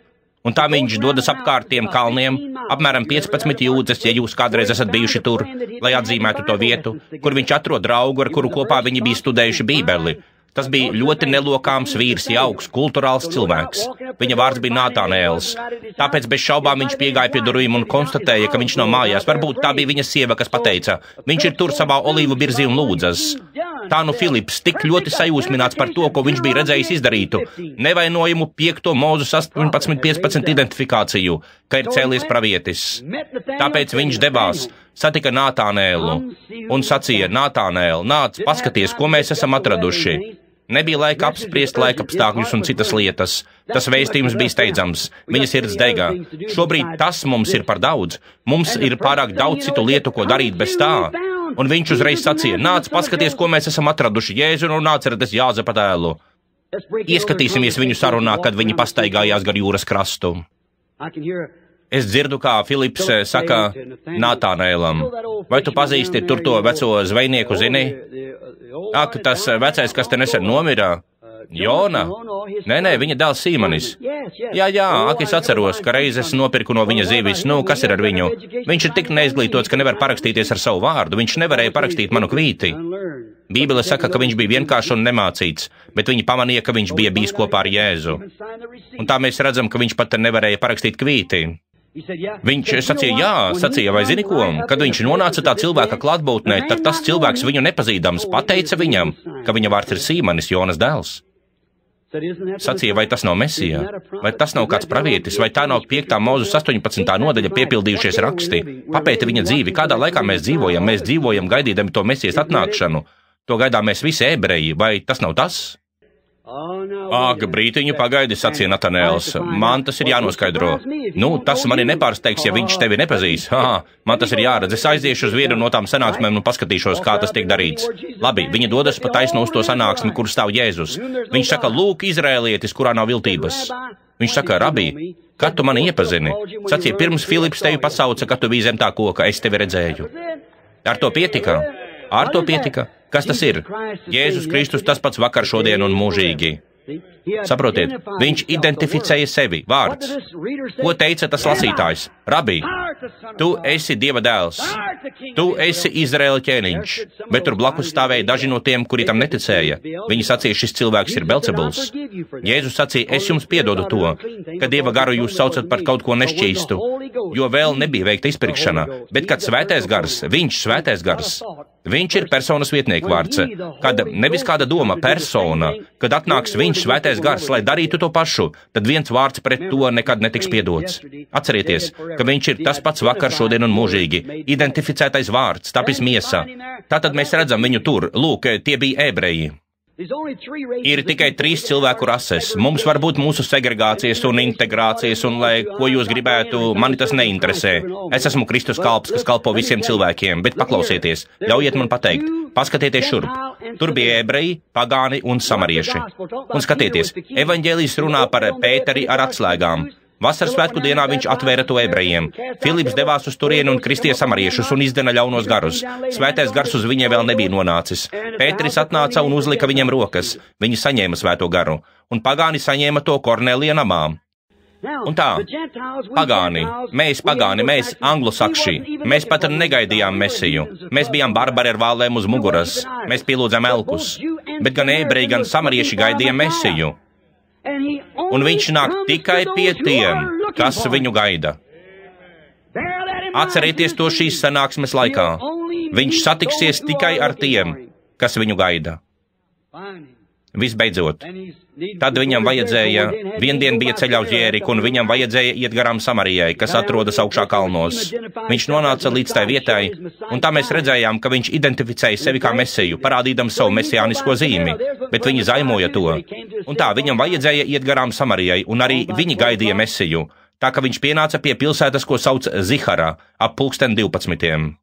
Un tā viņš dodas apkārt tiem kalniem, apmēram 15 jūdzes, ja jūs kādreiz esat bijuši tur, lai atzīmētu to vietu, kur viņš atrod draugu, ar kuru kopā viņi bija studējuši Bībeli. Tas bija ļoti nelokāms vīrs, jauks, kulturāls cilvēks. Viņa vārds bija Natānēls. Tāpēc bez šaubām viņš piegāja pie durvīm un konstatēja, ka viņš nav mājās. Varbūt tā bija viņa sieva, kas pateica, viņš ir tur savā olīvu birzī un lūdzas. Tā nu Filips tik ļoti sajūsmināts par to, ko viņš bija redzējis izdarītu, nevainojumu 5. Mūzus 18:15 identifikāciju, ka ir cēlies pravietis. Tāpēc viņš devās, satika Natānēlu un sacīja, Natānēl, nāc, paskaties, ko mēs esam atraduši. Nebija laika apspriest laikapstākļus un citas lietas. Tas vēstījums bija steidzams, viņa sirds degā. Šobrīd tas mums ir par daudz. Mums ir pārāk daudz citu lietu, ko darīt bez tā. Un viņš uzreiz sacīja, nāc, paskaties, ko mēs esam atraduši, Jēzu un Nāceretes Jāzepa dēlu. Ieskatīsimies viņu sarunā, kad viņi pastaigājās gar jūras krastu. Es dzirdu, kā Filips saka Natānēlam, vai tu pazīsti tur to veco zvejnieku, zini? Ak, tas vecais, kas te nesen nomira, Jona? Nē, viņa dēls Sīmanis. Jā, ak, es atceros, ka reiz es nopirku no viņa zīvis, nu, kas ir ar viņu? Viņš ir tik neizglītots, ka nevar parakstīties ar savu vārdu, viņš nevarēja parakstīt manu kvīti. Bībele saka, ka viņš bija vienkārši un nemācīts, bet viņi pamanīja, ka viņš bija bijis kopā ar Jēzu. Un tā mēs redzam, ka viņš pat nevarēja parakstīt kvīti. Viņš sacīja, vai zini ko, kad viņš nonāca tā cilvēka klātbūtnē, tad tas cilvēks viņu nepazīdams pateica viņam, ka viņa vārds ir Sīmanis, Jonas dēls. Sacīja, vai tas nav Mesija, vai tas nav kāds pravietis, vai tā nav 5. Mūzus 18. nodaļa piepildījušies raksti. Papēti viņa dzīvi, kādā laikā mēs dzīvojam gaidīdami to Mesijas atnākšanu. To gaidām mēs visi ebreji, vai tas nav tas? Ak, brītiņu pagaidi, sacīja Natanēls, man tas ir jānoskaidro. Nu, tas mani nepārsteigs, ja viņš tevi nepazīs. Man tas ir jāredz, es aiziešu uz vienu no tām sanāksmēm un paskatīšos, kā tas tiek darīts. Labi, viņi dodas pa taisnu uz to sanāksmi, kur stāv Jēzus. Viņš saka, lūk, izrēlietis, kurā nav viltības. Viņš saka, rabī, kad tu mani iepazini? Sacīja, pirms Filips tevi pasauca, kad tu biji zem tā koka, es tevi redzēju. Ar to pietika. Kas tas ir? Jēzus Kristus tas pats vakar, šodien un mūžīgi. Saprotiet, viņš identificēja sevi, vārds. Ko teica tas lasītājs? Rabī, tu esi Dieva dēls, tu esi Izraēla ķēniņš, bet tur blakus stāvēja daži no tiem, kuri tam neticēja. Viņi sacīja, šis cilvēks ir Belcebuls. Jēzus sacīja, es jums piedodu to, ka Dieva garu jūs saucat par kaut ko nešķīstu, jo vēl nebija veikta izpirkšana, bet kad svētais gars, viņš ir personas vietnieku vārds, kad nevis kāda doma, persona, kad atnāks viņš svētais gars, lai darītu to pašu, tad viens vārds pret to nekad netiks piedots. Atcerieties, ka viņš ir tas pats vakar, šodien un mūžīgi, identificētais vārds, tapis miesā. Tātad mēs redzam viņu tur, lūk, tie bija ebreji. Ir tikai 3 cilvēku rases. Mums var būt mūsu segregācijas un integrācijas, un lai ko jūs gribētu, mani tas neinteresē. Es esmu Kristus kalps, kas kalpo visiem cilvēkiem, bet paklausieties, ļaujiet man pateikt, paskatieties šurp. Tur bija ebreji, pagāni un samarieši. Un skatieties, evaņģēlijs runā par Pēteri ar atslēgām. Vasaras svētku dienā viņš atvēra to ebrejiem. Filips devās uz turieni un kristīja samariešus un izdena ļaunos garus. Svētais gars uz viņiem vēl nebija nonācis. Pēteris atnāca un uzlika viņam rokas. Viņi saņēma svēto garu. Un pagāni saņēma to Kornelija namā. Un tā, mēs anglosakši, mēs pat negaidījām Mesiju. Mēs bijām barbari ar vālēm uz muguras. Mēs pielūdzām elkus. Bet gan ebreji, gan samarieši gaidīja Mesiju. Un viņš nāk tikai pie tiem, kas viņu gaida. Atcerieties to šīs sanāksmes laikā. Viņš satiksies tikai ar tiem, kas viņu gaida. Visbeidzot, tad viņam vajadzēja, viendien bija ceļā uz Jēriku, un viņam vajadzēja iet garām Samarijai, kas atrodas augšā kalnos. Viņš nonāca līdz tai vietai, un tā mēs redzējām, ka viņš identificēja sevi kā mesiju, parādīdams savu mesijānisko zīmi, bet viņi zaimoja to. Un tā, viņam vajadzēja iet garām Samarijai, un arī viņi gaidīja mesiju, tā ka viņš pienāca pie pilsētas, ko sauc Zihara, ap 12.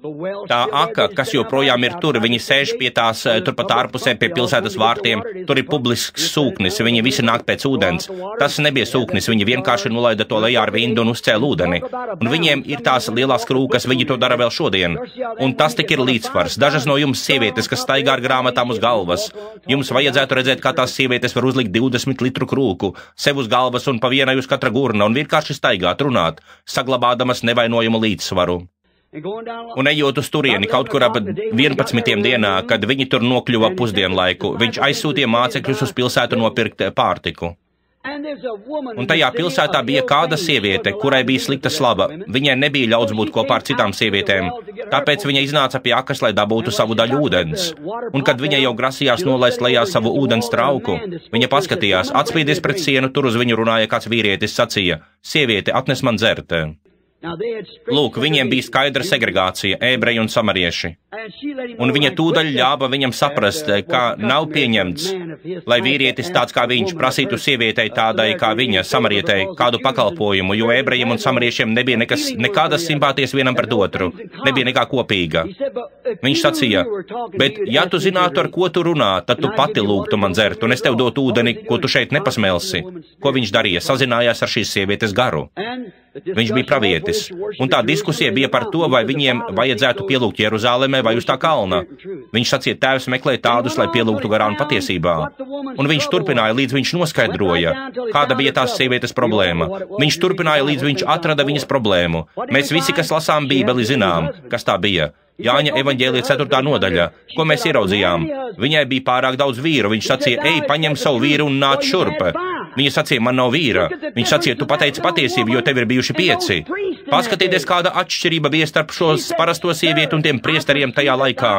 Tā aka, kas joprojām ir tur, viņi sēž pie tās turpat ārpusē pie pilsētas vārtiem, tur ir publisks sūknis, viņi visi nāk pēc ūdens. Tas nebija sūknis, viņi vienkārši nolaida to lejā ar vindu un uzcēla ūdeni. Un viņiem ir tās lielās krūkas, viņi to dara vēl šodien. Un tas tik ir līdzsvars. Dažas no jums sievietes, kas staigā ar grāmatām uz galvas, jums vajadzētu redzēt, kā tās sievietes var uzlikt 20 litru krūku, sev uz galvas un pa vienai uz katra gurna un vienkārši staigāt, runāt, saglabādamas nevainojumu līdzsvaru. Un ejot uz turieni kaut kur ap 11. dienā, kad viņi tur nokļuva pusdienlaiku, viņš aizsūtīja mācekļus uz pilsētu nopirkt pārtiku. Un tajā pilsētā bija kāda sieviete, kurai bija slikta slava. Viņai nebija ļauts būt kopā ar citām sievietēm, tāpēc viņa iznāca pie akas, lai dabūtu savu daļu ūdens. Un kad viņa jau grasījās nolaist lejā savu ūdens trauku, viņa paskatījās, atspīdies pret sienu, tur uz viņu runāja kāds vīrietis, sacīja: "Sieviete, atnes man dzert." Lūk, viņiem bija skaidra segregācija, ebreji un samarieši. Un viņa tūdaļ ļāva viņam saprast, ka nav pieņemts, lai vīrietis tāds kā viņš prasītu sievietei tādai kā viņa, samarietei, kādu pakalpojumu, jo ebrejiem un samariešiem nebija nekādas simpātijas vienam pret otru, nebija nekā kopīga. Viņš sacīja: "Bet, ja tu zinātu, ar ko tu runā, tad tu pati lūgtu man dzert, un es tev dotu ūdeni, ko tu šeit nepasmelsi." Ko viņš darīja? Sazinājās ar šīs sievietes garu. Viņš bija pravietis, un tā diskusija bija par to, vai viņiem vajadzētu pielūgt Jeruzālēmē vai uz tā kalna. Viņš sacīja: "Tēvs meklē tādus, lai pielūgtu garā un patiesībā." Un viņš turpināja, līdz viņš noskaidroja, kāda bija tās sievietes problēma. Viņš turpināja, līdz viņš atrada viņas problēmu. Mēs visi, kas lasām Bībeli, zinām, kas tā bija. Jāņa evaņģēlija 4. nodaļa. Ko mēs ieraudzījām? Viņai bija pārāk daudz vīru. Viņš sacīja: "Ej, paņem savu vīru un nāc šurp." Viņa sacīja: "Man nav vīra." Viņš sacīja: "Tu pateici patiesību, jo tev ir bijuši 5. Paskatieties, kāda atšķirība bija starp šos parasto sievieti un tiem priesteriem tajā laikā.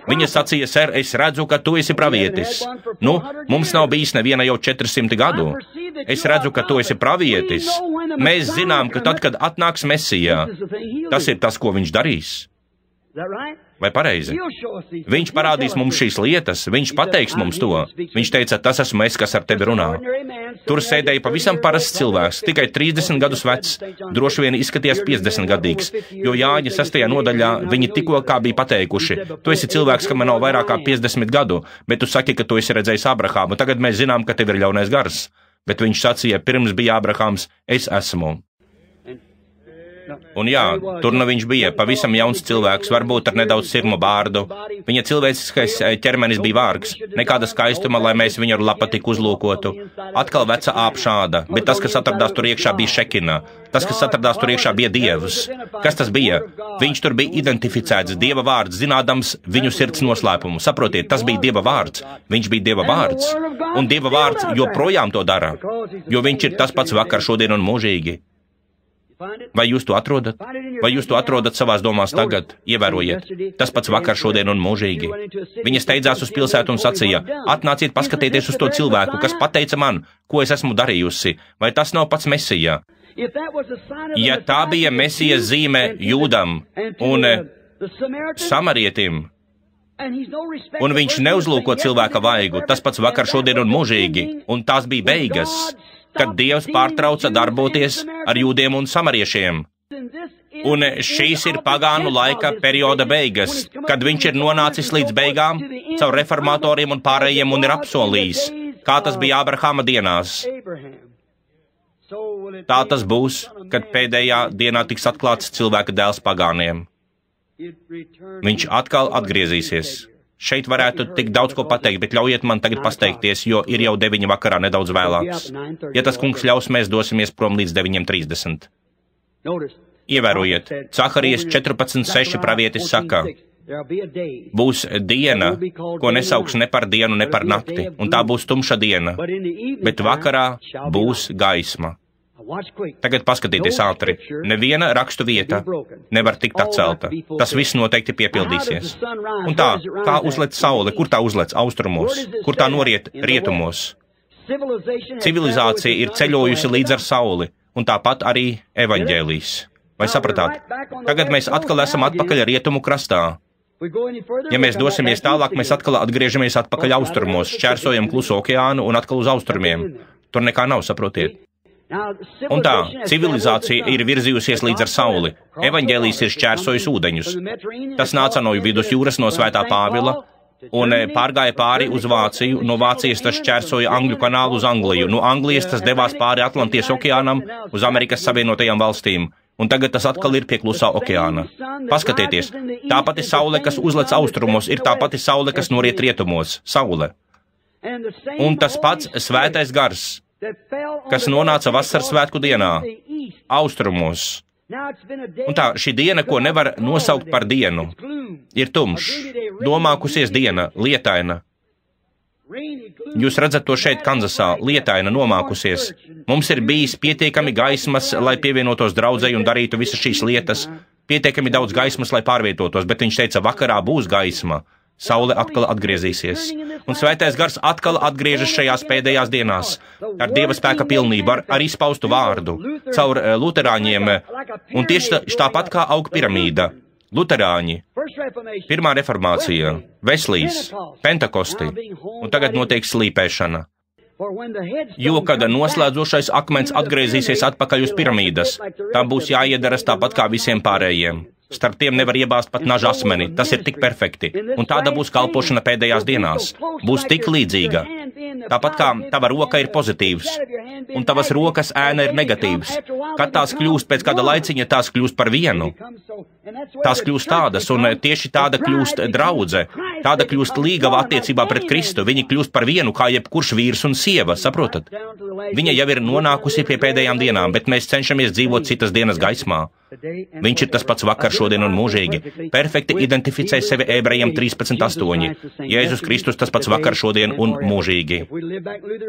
Viņa sacīja: "Ser, es redzu, ka tu esi pravietis." Nu, mums nav bijis neviena jau 400 gadu. Es redzu, ka tu esi pravietis. Mēs zinām, ka tad, kad atnāks Mesijā, tas ir tas, ko viņš darīs. Vai pareizi? Viņš parādīs mums šīs lietas, viņš pateiks mums to. Viņš teica: "Tas esmu es, kas ar tevi runā." Tur sēdēja pavisam parasts cilvēks, tikai 30 gadus vecs, droši vien izskatījās 50 gadīgs, jo Jāņa 6. nodaļā viņi tikko kā bija pateikuši: "Tu esi cilvēks, kam nav vairāk kā 50 gadu, bet tu saki, ka tu esi redzējis Abrahāmu, tagad mēs zinām, ka tev ir ļaunais gars." Bet viņš sacīja: "Pirms bija Abrahāms, es esmu." Un jā, tur nu viņš bija, pavisam jauns cilvēks, varbūt ar nedaudz sirmu bārdu. Viņa cilvēciskais ķermenis bija vārgs, nekāda skaistuma, lai mēs viņu ar lapatiku uzlūkotu. Atkal veca āpšāda, bet tas, kas atradās tur iekšā, bija šekina. Tas, kas atradās tur iekšā, bija Dievs. Kas tas bija? Viņš tur bija identificēts, Dieva vārds, zinādams viņu sirds noslēpumu. Saprotiet, tas bija Dieva vārds. Viņš bija Dieva vārds. Un Dieva vārds joprojām to dara, jo viņš ir tas pats vakar, šodien un mūžīgi. Vai jūs to atrodat? Vai jūs to atrodat savās domās tagad? Ievērojiet, tas pats vakar, šodien un mūžīgi. Viņa steidzās uz pilsētu un sacīja: "Atnāciet paskatieties uz to cilvēku, kas pateica man, ko es esmu darījusi. Vai tas nav pats Mesija?" Ja tā bija Mesijas zīme Jūdam un samarietim, un viņš neuzlūko cilvēka vaigu, tas pats vakar, šodien un mūžīgi, un tās bija beigas, kad Dievs pārtrauca darboties ar jūdiem un samariešiem. Un šīs ir pagānu laika perioda beigas, kad viņš ir nonācis līdz beigām caur reformatoriem un pārējiem un ir apsolījis, kā tas bija Abrahama dienās. Tā tas būs, kad pēdējā dienā tiks atklāts cilvēka dēls pagāniem. Viņš atkal atgriezīsies. Šeit varētu tik daudz ko pateikt, bet ļaujiet man tagad pasteikties, jo ir jau 9 vakarā nedaudz vēlāks. Ja tas kungs ļaus, mēs dosimies prom līdz 9:30. Ievērojiet, Caharijas 14:6 pravietis saka: Būs diena, ko nesauks ne par dienu, ne par nakti, un tā būs tumša diena, bet vakarā būs gaisma. Tagad paskatieties ātri. Neviena rakstu vieta nevar tikt atcelta. Tas viss noteikti piepildīsies. Un tā, kā uzlec saule, kur tā uzlec austrumos, kur tā noriet rietumos. Civilizācija ir ceļojusi līdz ar sauli, un tāpat arī evaņģēlijs. Vai sapratāt? Tagad mēs atkal esam atpakaļ rietumu krastā. Ja mēs dosimies tālāk, mēs atkal atgriežamies atpakaļ austrumos, šķērsojam Kluso okeānu un atkal uz austrumiem. Tur nekā nav, saprotiet. Un tā, civilizācija ir virzījusies līdz ar sauli. Evaņģēlijs ir šķērsojis ūdeņus. Tas nāca no vidusjūras, no Svētā Pāvila, un pārgāja pāri uz Vāciju. No Vācijas tas šķērsoja Angļu kanālu uz Angliju. No Anglijas tas devās pāri Atlantijas okeānam uz Amerikas Savienotajām valstīm. Un tagad tas atkal ir pie Klusā okeāna. Paskatieties, tā pati saule, kas uzlec austrumos, ir tā pati saule, kas noriet rietumos. Saule. Un tas pats svētais gars, kas nonāca vasaras svētku dienā, austrumos. Un tā, šī diena, ko nevar nosaukt par dienu, ir tumšs, nomākusies diena, lietaina. Jūs redzat to šeit, Kanzasā, lietaina, nomākusies. Mums ir bijis pietiekami gaismas, lai pievienotos draudzei un darītu visas šīs lietas, pietiekami daudz gaismas, lai pārvietotos, bet viņš teica, vakarā būs gaisma. Saule atkal atgriezīsies, un svētais gars atkal atgriežas šajās pēdējās dienās, ar Dieva spēka pilnību, ar izpaustu vārdu, caur luterāņiem, un tieši tāpat kā aug piramīda. Luterāņi, pirmā reformācija, Veslīs, Pentekosti, un tagad notiek slīpēšana. Jo, kad noslēdzošais akmens atgriezīsies atpakaļ uz piramīdas, tam būs jāiedaras tāpat kā visiem pārējiem. Starp tiem nevar iebāzt pat naža asmeni, tas ir tik perfekti, un tāda būs kalpošana pēdējās dienās. Būs tik līdzīga. Tāpat kā tava roka ir pozitīvs, un tavas rokas ēna ir negatīvs. Kad tās kļūst pēc kāda laiciņa, tās kļūst par vienu. Tās kļūst tādas, un tieši tāda kļūst draudze. Tāda kļūst līgava attiecībā pret Kristu. Viņi kļūst par vienu, kā jebkurš vīrs un sieva, saprotat? Viņa jau ir nonākusi pie pēdējām dienām, bet mēs cenšamies dzīvot citas dienas gaismā. Viņš ir tas pats vakar, šodien un mūžīgi. Perfekti identificē sevi Ebrejiem 13:8. Jēzus Kristus tas pats vakar, šodien un mūžīgi.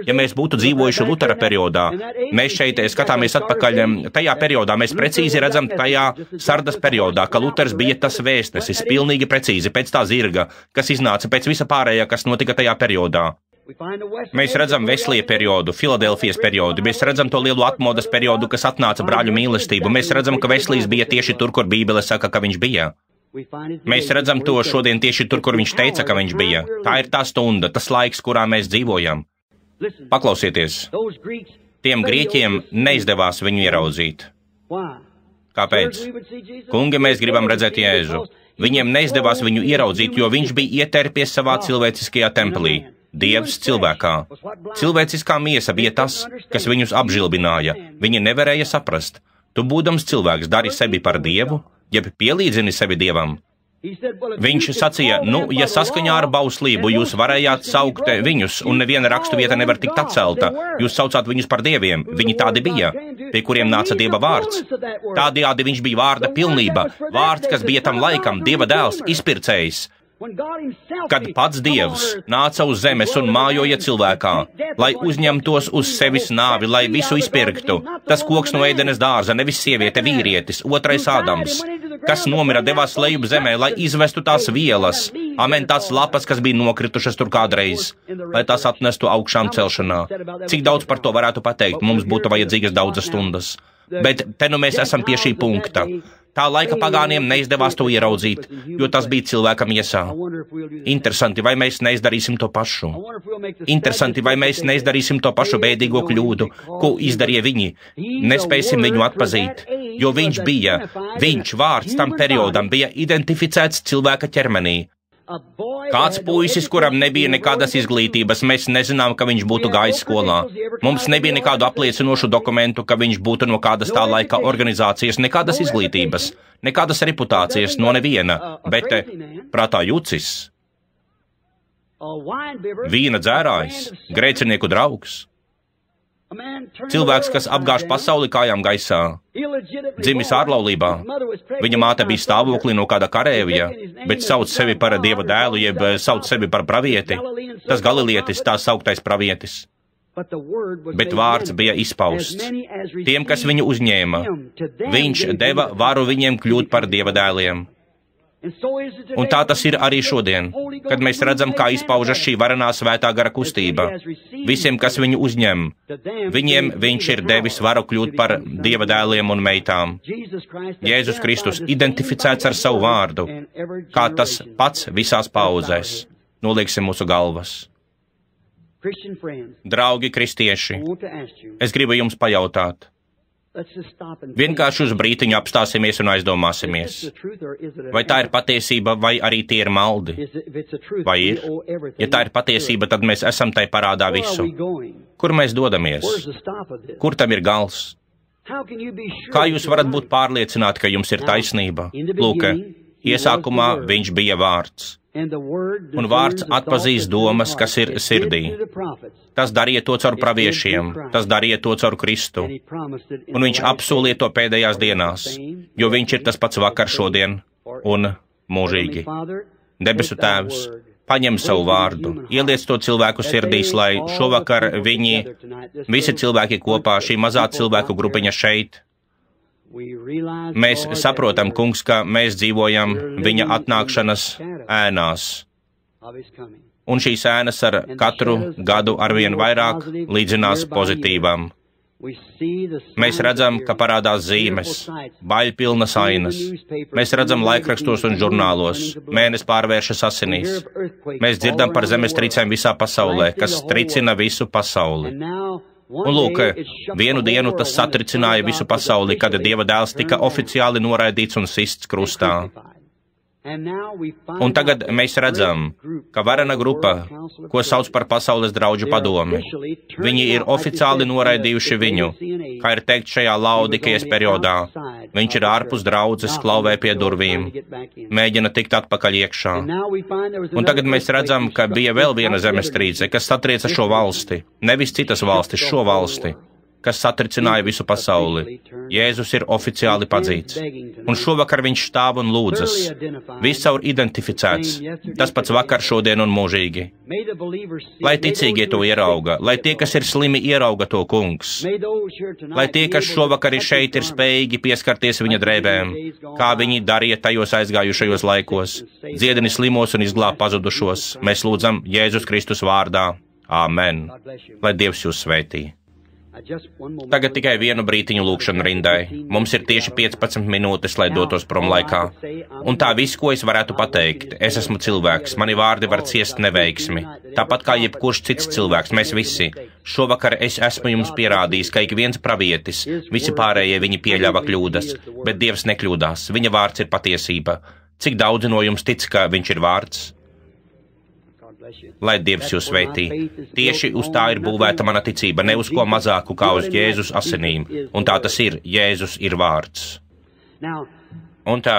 Ja mēs būtu dzīvojuši Lutera periodā, mēs šeit skatāmies atpakaļ tajā periodā, mēs precīzi redzam tajā Sardas periodā, ka Luters bija tas vēstnesis, pilnīgi precīzi, pēc tā zirga, kas iznāca pēc visa pārējā, kas notika tajā periodā. Mēs redzam Veslija periodu, Filadelfijas periodu, mēs redzam to lielo atmodas periodu, kas atnāca brāļu mīlestību. Mēs redzam, ka Veslijs bija tieši tur, kur Bībele saka, ka viņš bija. Mēs redzam to šodien tieši tur, kur viņš teica, ka viņš bija. Tā ir tā stunda, tas laiks, kurā mēs dzīvojam. Paklausieties, tiem grieķiem neizdevās viņu ieraudzīt. Kāpēc? Kungi, mēs gribam redzēt Jēzu. Viņiem neizdevās viņu ieraudzīt, jo viņš bija ietērpies savā cilvēciskajā templī. Dievs cilvēkā. Cilvēciskā miesa bija tas, kas viņus apžilbināja. Viņi nevarēja saprast. Tu, būdams cilvēks, dari sevi par Dievu, jeb pielīdzini sevi Dievam. Viņš sacīja, ja saskaņā ar bauslību jūs varējāt saukt viņus, un neviena rakstu vieta nevar tikt atcelta, jūs saucāt viņus par dieviem, viņi tādi bija, pie kuriem nāca Dieva vārds. Tādējādi viņš bija vārda pilnība, vārds, kas bija tam laikam, Dieva dēls, izpircējs. Kad pats Dievs nāca uz zemes un mājoja cilvēkā, lai uzņemtos uz sevis nāvi, lai visu izpirktu, tas koks no Ēdenes dārza, nevis sieviete, vīrietis, otrais Ādams, kas nomira, devās lejup zemē, lai izvestu tās vielas, amen, tās lapas, kas bija nokritušas tur kādreiz, lai tās atnestu augšām celšanā. Cik daudz par to varētu pateikt, mums būtu vajadzīgas daudzas stundas. Bet te nu mēs esam pie šī punkta. Tā laika pagāniem neizdevās to ieraudzīt, jo tas bija cilvēka miesā. Interesanti, vai mēs neizdarīsim to pašu? Interesanti, vai mēs neizdarīsim to pašu bēdīgo kļūdu, ko izdarīja viņi? Nespēsim viņu atpazīt, jo viņš vārds tam periodam bija identificēts cilvēka ķermenī. Kāds puisis, kuram nebija nekādas izglītības, mēs nezinām, ka viņš būtu gājis skolā. Mums nebija nekādu apliecinošu dokumentu, ka viņš būtu no kādas tā laika organizācijas, nekādas izglītības, nekādas reputācijas no neviena, bet prātā jucis, vīna dzērājs, grēcinieku draugs. Cilvēks, kas apgāž pasauli kājām gaisā, dzimis ārlaulībā, viņa māte bija stāvoklī no kāda kareivja, bet sauc sevi par Dieva dēlu, jeb sauc sevi par pravieti. Tas galilietis, tā sauktais pravietis. Bet vārds bija izpausts. Tiem, kas viņu uzņēma, viņš deva varu viņiem kļūt par Dieva dēliem. Un tā tas ir arī šodien, kad mēs redzam, kā izpaužas šī varenā svētā gara kustība. Visiem, kas viņu uzņem, viņiem viņš ir devis varu kļūt par Dieva dēliem un meitām. Jēzus Kristus identificēts ar savu vārdu, kā tas pats visās paudzēs. Nolieksim mūsu galvas. Draugi kristieši, es gribu jums pajautāt. Vienkārši uz brītiņu apstāsimies un aizdomāsimies. Vai tā ir patiesība, vai arī tie ir maldi? Vai ir? Ja tā ir patiesība, tad mēs esam tai parādā visu. Kur mēs dodamies? Kur tam ir gals? Kā jūs varat būt pārliecināti, ka jums ir taisnība? Lūk, iesākumā viņš bija vārds. Un vārds atpazīst domas, kas ir sirdī. Tas darīja to caur praviešiem, tas darīja to caur Kristu. Un viņš apsolīja to pēdējās dienās, jo viņš ir tas pats vakar, šodien un mūžīgi. Debesu Tēvs, paņem savu vārdu, ieliec to cilvēku sirdīs, lai šovakar viņi, visi cilvēki kopā, šī mazā cilvēku grupiņa šeit, mēs saprotam, kungs, ka mēs dzīvojam viņa atnākšanas ēnās. Un šīs ēnas ar katru gadu arvien vairāk līdzinās pozitīvam. Mēs redzam, ka parādās zīmes, baļpilnas ainas. Mēs redzam laikrakstos un žurnālos, mēnesis pārvēršas asinīs. Mēs dzirdam par zemestrīcēm visā pasaulē, kas tricina visu pasauli. Un lūk, vienu dienu tas satricināja visu pasauli, kad Dieva dēls tika oficiāli noraidīts un sists krustā. Un tagad mēs redzam, ka varena grupa, ko sauc par Pasaules drauģu padomi, viņi ir oficiāli noraidījuši viņu, kā ir teikt šajā Laodikejas periodā. Viņš ir ārpus draudzes, klauvē pie durvīm, mēģina tikt atpakaļ iekšā. Un tagad mēs redzam, ka bija vēl viena zemestrīce, kas satrieca šo valsti, nevis citas valstis, šo valsti, kas satricināja visu pasauli. Jēzus ir oficiāli padzīts. Un šovakar viņš stāv un lūdzas. Viscaur identificēts. Tas pats vakar, šodien un mūžīgi. Lai ticīgie to ierauga, lai tie, kas ir slimi, ierauga to, kungs. Lai tie, kas šovakar ir šeit, ir spējīgi pieskarties viņa drēbēm, kā viņi darīja tajos aizgājušajos laikos. Dziedini slimos un izglāb pazudušos. Mēs lūdzam Jēzus Kristus vārdā. Āmen. Lai Dievs jūs svētī. Tagad tikai vienu brītiņu lūkšanu rindai. Mums ir tieši 15 minūtes, lai dotos prom laikā. Un tā viss, ko es varētu pateikt. Es esmu cilvēks, mani vārdi var ciest neveiksmi. Tāpat kā jebkurš cits cilvēks, mēs visi. Šovakar es esmu jums pierādījis, ka ik viens pravietis, visi pārējie viņi pieļāva kļūdas, bet Dievs nekļūdās, viņa vārds ir patiesība. Cik daudzi no jums tic, ka viņš ir vārds? Lai Dievs jūs svētī. Tieši uz tā ir būvēta mana ticība, ne uz ko mazāku kā uz Jēzus asinīm. Un tā tas ir, Jēzus ir vārds. Un tā,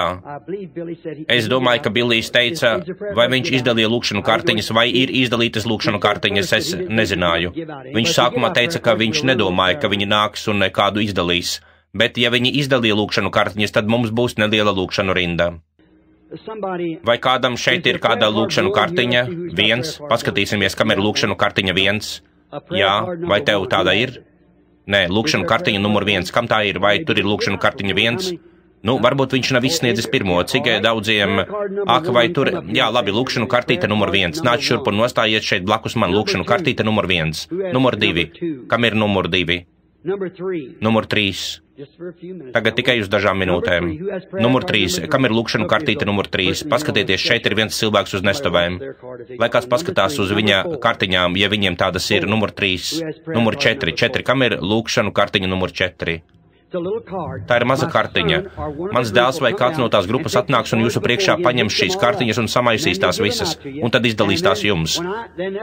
es domāju, ka Billijs teica, vai viņš izdalīja lūkšanu kartiņas, vai ir izdalītas lūkšanu kartiņas, es nezināju. Viņš sākumā teica, ka viņš nedomāja, ka viņi nāks un kādu izdalīs. Bet ja viņi izdalīja lūkšanu kartiņas, tad mums būs neliela lūkšanu rinda. Vai kādam šeit ir kāda lūkšanu kartiņa? Viens. Paskatīsimies, kam ir lūkšanu kartiņa viens. Jā, vai tev tāda ir? Nē, lūkšanu kartiņa numur 1. Kam tā ir? Vai tur ir lūkšanu kartiņa 1? Nu, varbūt viņš nav izsniedzis pirmo. Cik daudziem? Ak, vai tur? Jā, labi, lūkšanu kartīte numur 1. Nāc šurp un nostājiet šeit blakus man. Lūkšanu kartīte numur 1. Numur 2. Kam ir numur 2? Numur 3. Tagad tikai uz dažām minūtēm. Numur 3. Kam ir lūkšanu kartīte numur 3? Paskatieties, šeit ir viens cilvēks uz nestuvēm. Lai kāds paskatās uz viņa kartiņām, ja viņiem tādas ir. Numur 3. Numur 4. Kam ir lūkšanu kartiņa numur 4? Tā ir maza kartiņa. Mans dēls vai kāds no tās grupas atnāks un jūsu priekšā paņems šīs kartiņas un samaisīs tās visas, un tad izdalīs tās jums.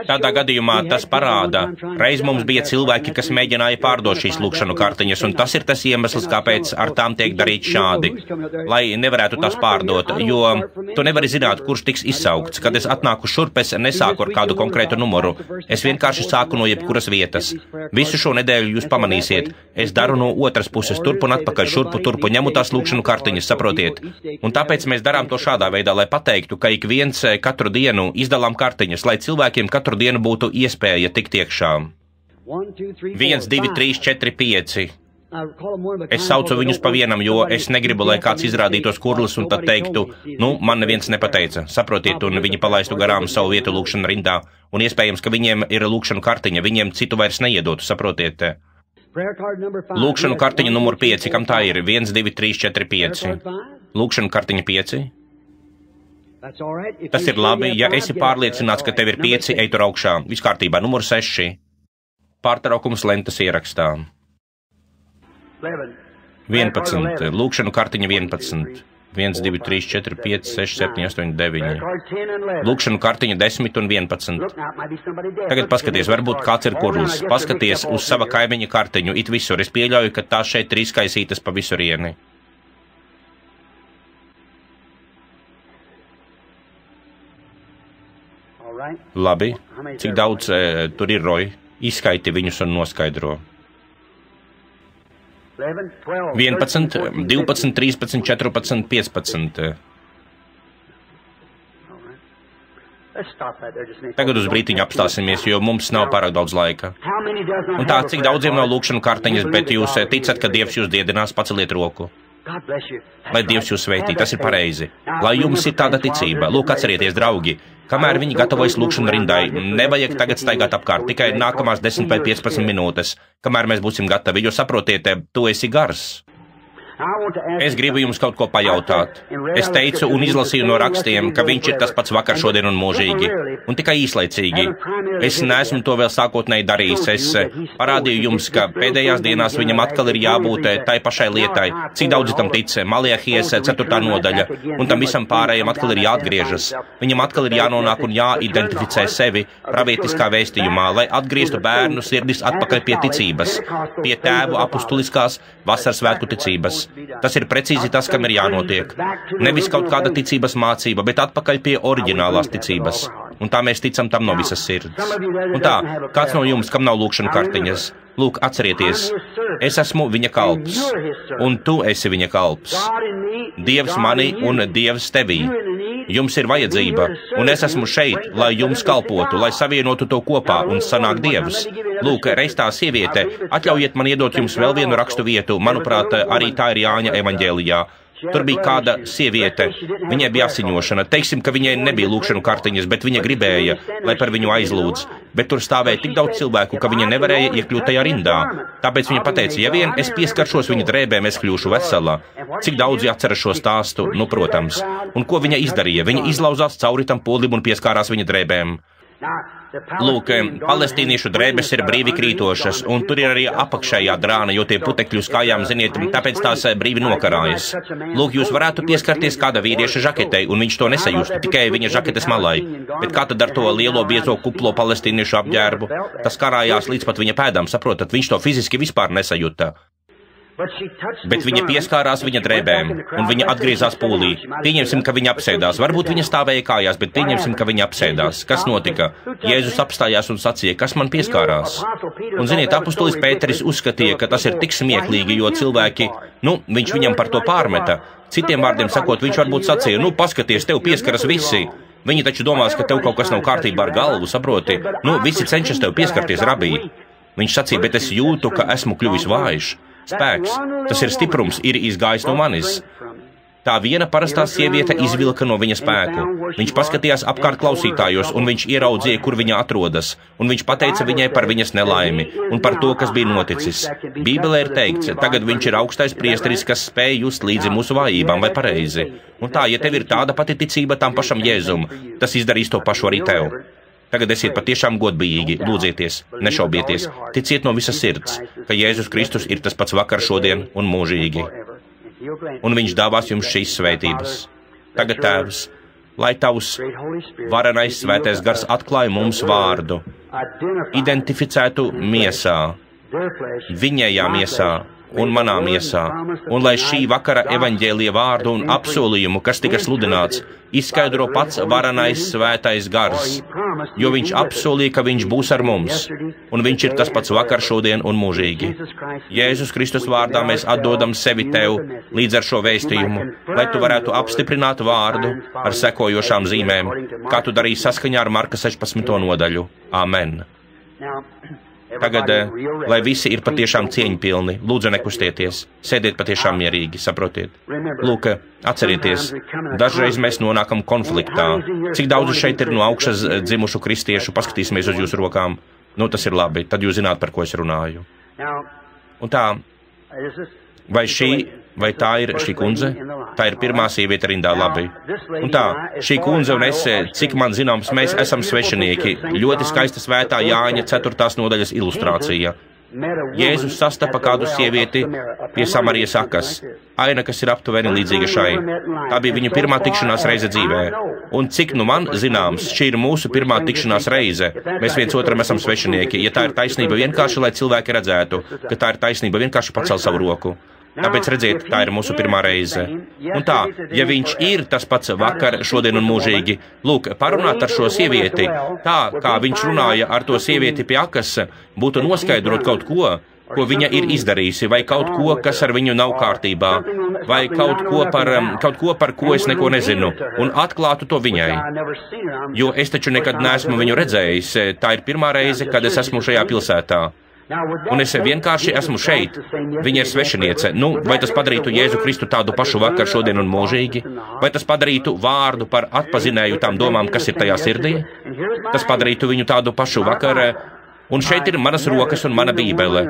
Tādā gadījumā tas parāda, reiz mums bija cilvēki, kas mēģināja pārdot šīs lūkšanu kartiņas, un tas ir tas iemesls, kāpēc ar tām tiek darīt šādi, lai nevarētu tās pārdot, jo tu nevari zināt, kurš tiks izsaukts. Kad es atnāku šurp, es nesāku ar kādu konkrētu numuru, es vienkārši sāku no jebkuras vietas. Visu šo nedēļu jūs pamanīsiet, es daru no otras puses turp un atpakaļ, šurpu turpu, ņemu tās lūkšanu kartiņas, saprotiet. Un tāpēc mēs darām to šādā veidā, lai pateiktu, ka ik viens katru dienu izdalām kartiņas, lai cilvēkiem katru dienu būtu iespēja tikt iekšā. 1, 2, 3, 4, 5. Es saucu viņus pa vienam, jo es negribu, lai kāds izrādītos kurlis un tad teiktu, man neviens nepateica, saprotiet, un viņi palaistu garām savu vietu lūkšanu rindā, un iespējams, ka viņiem ir lūkšanu kartiņa, viņiem citu vairs neiedotu, saprotiet. Lūkšanu kartiņa numur 5, kam tā ir? 1, 2, 3, 4, 5. Lūkšanu kartiņa 5. Tas ir labi, ja esi pārliecināts, ka tev ir 5, ej tur augšā. Viss kārtībā, numur 6. Pārtraukums lentas ierakstā. 11. Lūkšanu kartiņa 11. 1, 2, 3, 4, 5, 6, 7, 8, 9. Lūkšanu kartiņa 10 un 11. Tagad paskaties, varbūt kāds ir kurlis. Paskaties uz sava kaimiņa kartiņu, it visur. Es pieļauju, ka tās šeit ir izkaisītas pa visurieni. Labi, cik daudz tur ir, Roy? Izskaiti viņus un noskaidro. 11, 12, 13, 14, 15. Tagad uz brītiņu apstāsimies, jo mums nav pārāk daudz laika. Un tā, cik daudziem nav lūkšanu kartiņas, bet jūs ticat, ka Dievs jūs diedinās, paceliet roku. Lai Dievs jūs sveitī, tas ir pareizi. Lai jums ir tāda ticība. Lūk, atcerieties, draugi, kamēr viņi gatavojas lūkšanu rindai, nevajag tagad staigāt apkārt, tikai nākamās 10 vai 15 minūtes, kamēr mēs būsim gatavi, jo saprotiet, tu esi gars. Es gribu jums kaut ko pajautāt. Es teicu un izlasīju no rakstiem, ka viņš ir tas pats vakar, šodien un mūžīgi, un tikai īslaicīgi. Es neesmu to vēl sākotnēji darījis. Es parādīju jums, ka pēdējās dienās viņam atkal ir jābūt tai pašai lietai. Cik daudzi tam tic? Maliehies 4. nodaļa, un tam visam pārējiem atkal ir jāatgriežas. Viņam atkal ir jānonāk un jāidentificē sevi pravietiskā vēstījumā, lai atgrieztu bērnu sirdis atpakaļ pie ticības, pie tēvu apustuliskās vasaras svētku ticības. Tas ir precīzi tas, kam ir jānotiek. Nevis kaut kāda ticības mācība, bet atpakaļ pie oriģinālās ticības. Un tā mēs ticam tam no visas sirds. Un tā, kāds no jums, kam nav lūkšanu kartiņas, lūk, atcerieties, es esmu viņa kalps, un tu esi viņa kalps. Dievs manī un Dievs tevī. Jums ir vajadzība, un es esmu šeit, lai jums kalpotu, lai savienotu to kopā un sanāk Dievs. Lūk, reiz tā sieviete, atļaujiet man iedot jums vēl vienu rakstu vietu, manuprāt, arī tā ir Jāņa evaņģēlijā. Tur bija kāda sieviete, viņai bija asiņošana. Teiksim, ka viņai nebija lūkšanu kartiņas, bet viņa gribēja, lai par viņu aizlūdz. Bet tur stāvēja tik daudz cilvēku, ka viņa nevarēja iekļūt tajā rindā. Tāpēc viņa pateica, ja vien es pieskaršos viņa drēbēm, es kļūšu vesela. Cik daudzi atceras šo stāstu? Nu, protams. Un ko viņa izdarīja? Viņa izlauzās cauri tam polim un pieskārās viņa drēbēm. Lūk, palestīniešu drēbes ir brīvi krītošas, un tur ir arī apakšējā drāna, jo tie putekļi uz kājām, ziniet, tāpēc tās brīvi nokarājas. Lūk, jūs varētu pieskarties kāda vīrieša žaketei, un viņš to nesajustu, tikai viņa žaketes malai. Bet kā tad ar to lielo biezo kuplo palestīniešu apģērbu? Tas karājās līdz pat viņa pēdām, saprotat, viņš to fiziski vispār nesajuta. Bet viņa pieskārās viņa drēbēm, un viņa atgriezās pūlī. Pieņemsim, ka viņa apsēdās. Varbūt viņa stāvēja kājās, bet pieņemsim, ka viņa apsēdās. Kas notika? Jēzus apstājās un sacīja, kas man pieskārās? Un, ziniet, apustulis Pēteris uzskatīja, ka tas ir tik smieklīgi, jo cilvēki, viņš viņam par to pārmeta. Citiem vārdiem sakot, viņš varbūt sacīja, paskaties, tev pieskaras visi. Viņi taču domās, ka tev kaut kas nav kārtībā ar galvu, saproti? Visi cenšas tev pieskarties, rabī. Viņš sacīja, bet es jūtu, ka esmu kļuvis vājš. Spēks, tas ir stiprums, ir izgājis no manis. Tā viena parastā sieviete izvilka no viņa spēku. Viņš paskatījās apkārt klausītājos, un viņš ieraudzīja, kur viņa atrodas, un viņš pateica viņai par viņas nelaimi un par to, kas bija noticis. Bībelē ir teikts, tagad viņš ir augstais priesteris, kas spēj just līdzi mūsu vājībām, vai pareizi. Un tā, ja tev ir tāda pati ticība tam pašam Jēzum, tas izdarīs to pašu arī tev. Tagad esiet patiešām godbijīgi, lūdzieties, nešaubieties, ticiet no visas sirds. ka Jēzus Kristus ir tas pats vakar, šodien un mūžīgi. Un viņš dāvās jums šīs svētības. Tagad, Tēvs, lai Tavs varenais svētais gars atklāja mums vārdu, identificētu miesā, viņējā miesā un manā miesā, un lai šī vakara evaņģēlija vārdu un apsolījumu, kas tika sludināts, izskaidro pats varenais svētais gars, jo viņš apsolīja, ka viņš būs ar mums, un viņš ir tas pats vakar, šodien un mūžīgi. Jēzus Kristus vārdā mēs atdodam sevi Tev līdz ar šo vēstījumu, lai Tu varētu apstiprināt vārdu ar sekojošām zīmēm, kā Tu darīji saskaņā ar Marka 16. nodaļu. Āmen. Tagad, lai visi ir patiešām cieņpilni, lūdzu nekustieties, sēdiet patiešām mierīgi, saprotiet. Lūk, atcerieties, dažreiz mēs nonākam konfliktā. Cik daudz šeit ir no augšas dzimušu kristiešu, paskatīsimies uz jūsu rokām. Nu, tas ir labi, tad jūs zināt, par ko es runāju. Un tā, vai tā ir šī kundze? Tā ir pirmā sieviete rindā, labi. Un tā, šī kundze un es, cik man zināms, mēs esam svešinieki. Ļoti skaista svētā Jāņa 4. nodaļas ilustrācija. Jēzus sastapa kādu sievieti pie Samarijas akas. Aina, kas ir aptuveni līdzīga šai. Tā bija viņa pirmā tikšanās reize dzīvē. Un cik nu man zināms, šī ir mūsu pirmā tikšanās reize. Mēs viens otram esam svešinieki. Ja tā ir taisnība vienkārši, lai cilvēki redzētu, ka tā ir taisnība vienkārši pacel savu roku. Tāpēc, redziet, tā ir mūsu pirmā reize. Un tā, ja viņš ir tas pats vakar, šodien un mūžīgi, lūk, parunāt ar šo sievieti, tā, kā viņš runāja ar to sievieti pie akas, būtu noskaidrot kaut ko, ko viņa ir izdarījusi, vai kaut ko, kas ar viņu nav kārtībā, vai kaut ko, par ko es neko nezinu, un atklātu to viņai. Jo es taču nekad neesmu viņu redzējis, tā ir pirmā reize, kad es esmu šajā pilsētā. Un es vienkārši esmu šeit. Viņa ir svešiniece. Nu, vai tas padarītu Jēzu Kristu tādu pašu vakar, šodien un mūžīgi? Vai tas padarītu vārdu par atpazinēju tām domām, kas ir tajā sirdī? Tas padarītu viņu tādu pašu vakar. Un šeit ir manas rokas un mana bībele.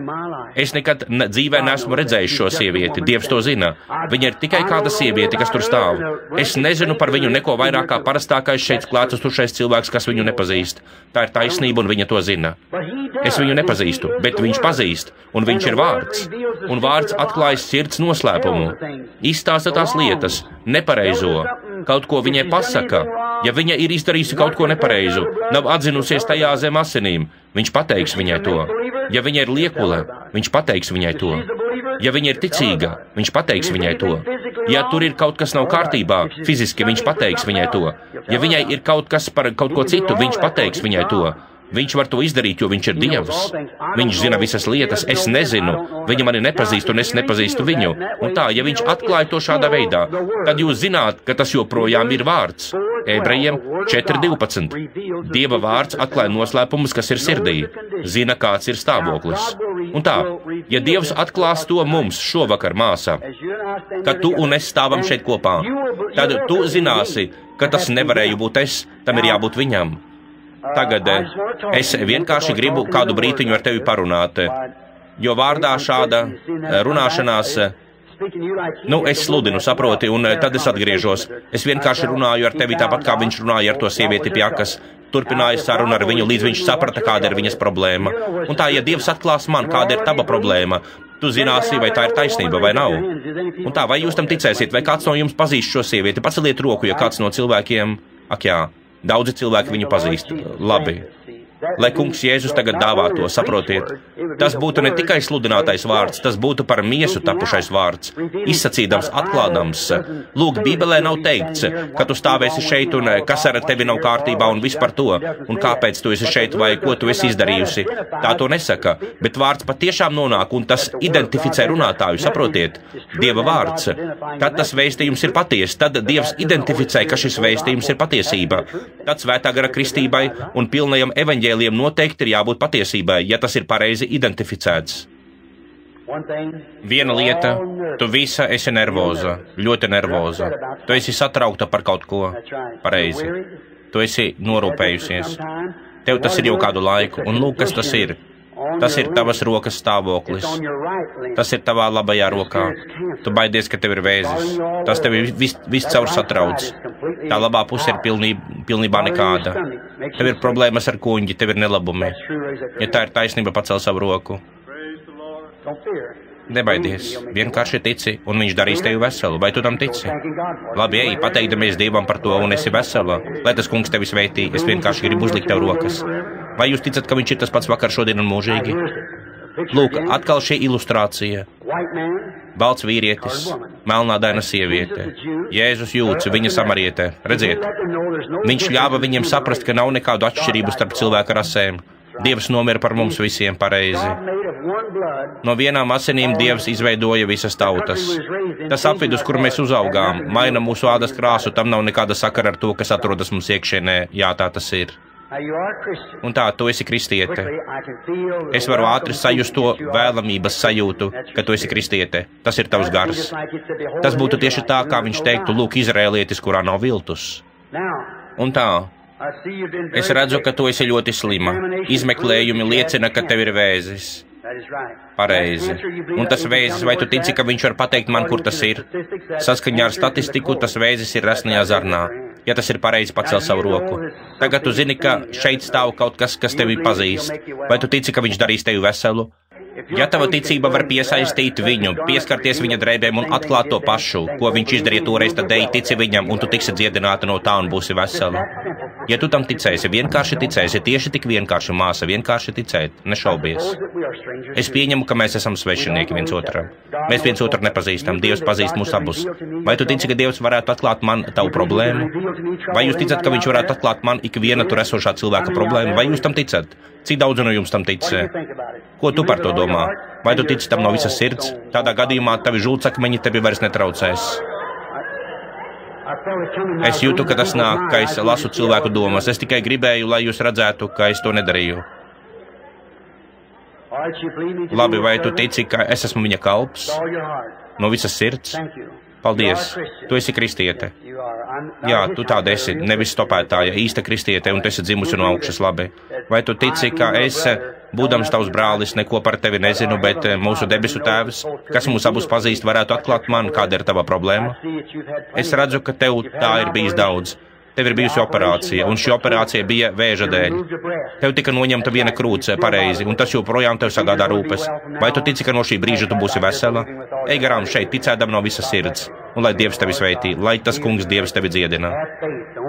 Es nekad dzīvē neesmu redzējis šo sievieti, Dievs to zina. Viņa ir tikai kāda sieviete, kas tur stāv. Es nezinu par viņu neko vairāk kā parastākais šeit klātesošais cilvēks, kas viņu nepazīst. Tā ir taisnība un viņa to zina. Es viņu nepazīstu, bet viņš pazīst, un viņš ir vārds. Un vārds atklājas sirds noslēpumu. Izstāsta tās lietas, nepareizo, kaut ko viņai pasaka. Ja viņa ir izdarījusi kaut ko nepareizu, nav atzinusies tajā zem asinīm, viņš pateiks viņai to. Ja viņa ir liekule, viņš pateiks viņai to. Ja viņa ir ticīga, viņš pateiks viņai to. Ja tur ir kaut kas nav kārtībā, fiziski viņš pateiks viņai to. Ja viņai ir kaut kas par kaut ko citu, viņš pateiks viņai to. Viņš var to izdarīt, jo viņš ir Dievs. Viņš zina visas lietas, es nezinu. Viņa mani nepazīst un es nepazīstu viņu. Un tā, ja viņš atklāja to šādā veidā, tad jūs zināt, ka tas joprojām ir vārds. Ebrejiem 4.12. Dieva vārds atklāja noslēpumus, kas ir sirdī. Zina, kāds ir stāvoklis. Un tā, ja Dievs atklās to mums šovakar, māsā, kad tu un es stāvam šeit kopā, tad tu zināsi, ka tas nevarēja būt es, tam ir jābūt viņam. Tagad es vienkārši gribu kādu brītiņu ar tevi parunāt, jo vārdā šāda runāšanās, es sludinu, saproti, un tad es atgriežos. Es vienkārši runāju ar tevi tāpat, kā viņš runāja ar to sievieti pie akas. Turpināja sarunu ar viņu, līdz viņš saprata, kāda ir viņas problēma. Un tā, ja Dievs atklās man, kāda ir tava problēma, tu zināsi, vai tā ir taisnība vai nav. Un tā, vai jūs tam ticēsiet, vai kāds no jums pazīst šo sievieti? Paceliet roku, ja kāds no cilvēkiem, daudzi cilvēki viņu pazīst. Labi. Lai kungs Jēzus tagad dāvā to, saprotiet. Tas būtu ne tikai sludinātais vārds, tas būtu par miesu tapušais vārds, izsacīdams, atklādams. Lūk, Bībelē nav teikts, ka tu stāvēsi šeit un kas ar tevi nav kārtībā un viss par to, un kāpēc tu esi šeit vai ko tu esi izdarījusi. Tā to nesaka, bet vārds patiešām nonāk un tas identificē runātāju, saprotiet. Dieva vārds. Tad tas vēstījums ir patiesa, tad Dievs identificē, ka šis vēstījums ir patiesība. Tad svētā gara kristībai un pilnajam evaņģēlijam noteikti ir jābūt patiesībai, ja tas ir pareizi identificēts. Viena lieta, tu visa esi nervoza, ļoti nervoza. Tu esi satraukta par kaut ko, pareizi. Tu esi norūpējusies. Tev tas ir jau kādu laiku, un lūk, kas tas ir. Tas ir tavas rokas stāvoklis. Tas ir tavā labajā rokā. Tu baidies, ka tev ir vēzis. Tas tevi viss caur satrauc. Tā labā puse ir pilnībā nekāda. Tev ir problēmas ar kuņģi, tev ir nelabumi. Ja tā ir taisnība, pacel savu roku. Nebaidies, vienkārši tici, un viņš darīs tevi veselu. Vai tu tam tici? Labi, ej, pateikdamies Dievam par to, un esi vesela. Lai tas kungs tevi sveitī, es vienkārši gribu uzlikt tev rokas. Vai jūs ticat, ka viņš ir tas pats vakar, šodien un mūžīgi? Lūk, atkal šī ilustrācija. Balts vīrietis, melnādaina sieviete. Jēzus jūts viņa samarietē. Redziet, viņš ļāva viņiem saprast, ka nav nekādu atšķirību starp cilvēku rasēm. Dievs nomira par mums visiem pareizi. No vienām asinīm Dievs izveidoja visas tautas. Tas apvidus, kur mēs uzaugām, maina mūsu ādas krāsu, tam nav nekāda sakara ar to, kas atrodas mums iekšienē. Jā, tā tas ir. Un tā, tu esi kristiete. Es varu ātri sajust to vēlamības sajūtu, ka tu esi kristiete. Tas ir tavs gars. Tas būtu tieši tā, kā viņš teiktu, lūk, izrēlietis, kurā nav viltus. Un tā. Es redzu, ka tu esi ļoti slima. Izmeklējumi liecina, ka tev ir vēzis. Pareizi. Un tas vēzis, vai tu tici, ka viņš var pateikt man, kur tas ir? Saskaņā ar statistiku, tas vēzis ir resnajā zarnā. Ja tas ir pareizi, pacel savu roku. Tagad tu zini, ka šeit stāv kaut kas, kas tevi pazīst. Vai tu tici, ka viņš darīs tevi veselu? Ja tava ticība var piesaistīt viņu, pieskarties viņa drēbēm un atklāt to pašu, ko viņš izdarīja toreiz, tad ej, tici viņam, un tu tiksi dziedināta no tā un būsi vesela. Ja tu tam ticēsi, vienkārši ticēsi, tieši tik vienkārši, māsa, vienkārši ticēt, nešaubies. Es pieņemu, ka mēs esam svešinieki viens otram. Mēs viens otru nepazīstam, Dievs pazīst mūs abus. Vai tu tici, ka Dievs varētu atklāt man tavu problēmu? Vai jūs ticat, ka viņš varētu atklāt man ikviena tur esošā cilvēka problēmu? Vai jūs tam ticat? Cik daudz no jums tam tic? Ko tu par to domā? Vai tu tici tam no visas sirds? Tādā gadījumā tavi žulcakmeņi tevi vairs netraucēs. Es jūtu, ka tas nāk, ka es lasu cilvēku domas. Es tikai gribēju, lai jūs redzētu, ka es to nedarīju. Labi, vai tu tici, ka es esmu viņa kalps? No visas sirds? Paldies, tu esi kristiete. Jā, tu tāda esi, nevis stopētāja, īsta kristiete, un tu esi dzimusi no augšas labi. Vai tu tici, ka es, būdams tavs brālis, neko par tevi nezinu, bet mūsu debesu tēvs, kas mūs abus pazīst, varētu atklāt man, kāda ir tava problēma? Es redzu, ka tev tā ir bijis daudz. Tev ir bijusi operācija, un šī operācija bija vēža dēļ. Tev tika noņemta viena krūce pareizi, un tas joprojām tev sagādā rūpes. Vai tu tici, ka no šī brīža tu būsi vesela? Ej garām šeit, ticēdam no visas sirds, un lai Dievs tevi sveitī, lai tas kungs Dievs tevi dziedina.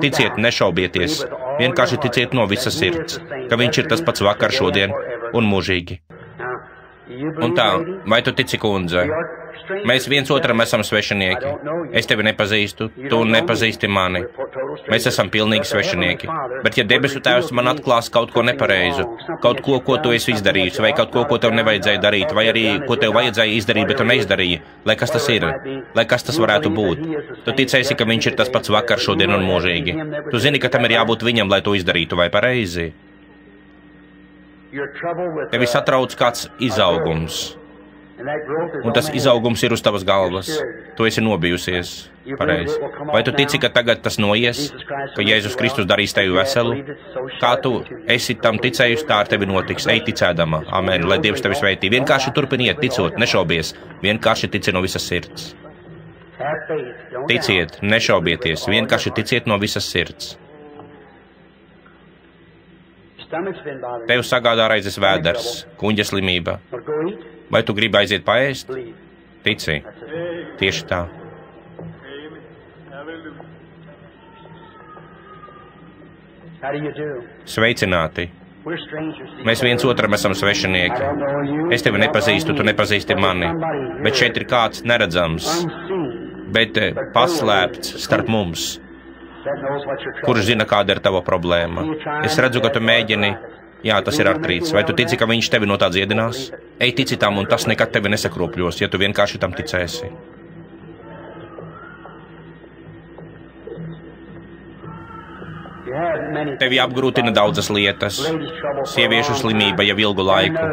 Ticiet, nešaubieties, vienkārši ticiet no visas sirds, ka viņš ir tas pats vakar, šodien un mūžīgi. Un tā, vai tu tici, kundze? Mēs viens otram esam svešinieki. Es tevi nepazīstu, tu nepazīsti mani. Mēs esam pilnīgi svešinieki. Bet ja debesu tēvs man atklās kaut ko nepareizu, kaut ko, ko tu esi izdarījusi, vai kaut ko, ko tev nevajadzēja darīt, vai arī, ko tev vajadzēja izdarīt, bet tu neizdarīji, lai kas tas ir, lai kas tas varētu būt. Tu ticēsi, ka viņš ir tas pats vakar, šodien un mūžīgi. Tu zini, ka tam ir jābūt viņam, lai to izdarītu, vai pareizi? Tevi satrauc kāds izaugums. Un tas izaugums ir uz tavas galvas. Tu esi nobijusies. Pareizi. Vai tu tici, ka tagad tas noies, ka Jēzus Kristus darīs tevi veselu? Kā tu esi tam ticējusi, tā ar tevi notiks. Ej ticēdama. Amen. Lai Dievs tevi sveitī. Vienkārši turpiniet ticot, nešaubies. Vienkārši tici no visas sirds. Ticiet, nešaubieties. Vienkārši ticiet no visas sirds. Tev sagādā raizes vēders, kuņģa slimība. Vai tu gribi aiziet paēst? Tici. Tieši tā. Sveicināti. Mēs viens otram esam svešinieki. Es tevi nepazīstu, tu nepazīsti mani. Bet šeit ir kāds neredzams, bet paslēpts starp mums, kurš zina, kāda ir tava problēma. Es redzu, ka tu mēģini. Jā, tas ir artrīts. Vai tu tici, ka viņš tevi no tā dziedinās? Ej, tici tam, un tas nekad tevi nesakropļos, ja tu vienkārši tam ticēsi. Tevi apgrūtina daudzas lietas. Sieviešu slimība jau ilgu laiku.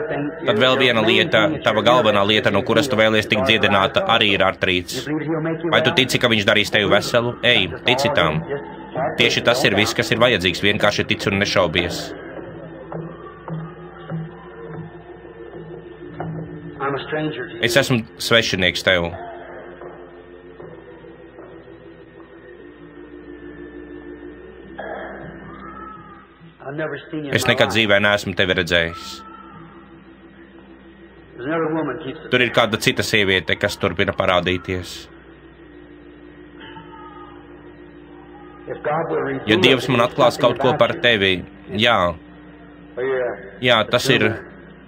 Tad vēl viena lieta, tava galvenā lieta, no kuras tu vēlies tikt dziedināta, arī ir artrīts. Vai tu tici, ka viņš darīs tevi veselu? Ej, tici tam. Tieši tas ir viss, kas ir vajadzīgs. Vienkārši tici un nešaubies. Es esmu svešinieks tev. Es nekad dzīvē neesmu tevi redzējis. Tur ir kāda cita sieviete, kas turpina parādīties. Ja Dievs man atklās kaut ko par tevi, jā, tas ir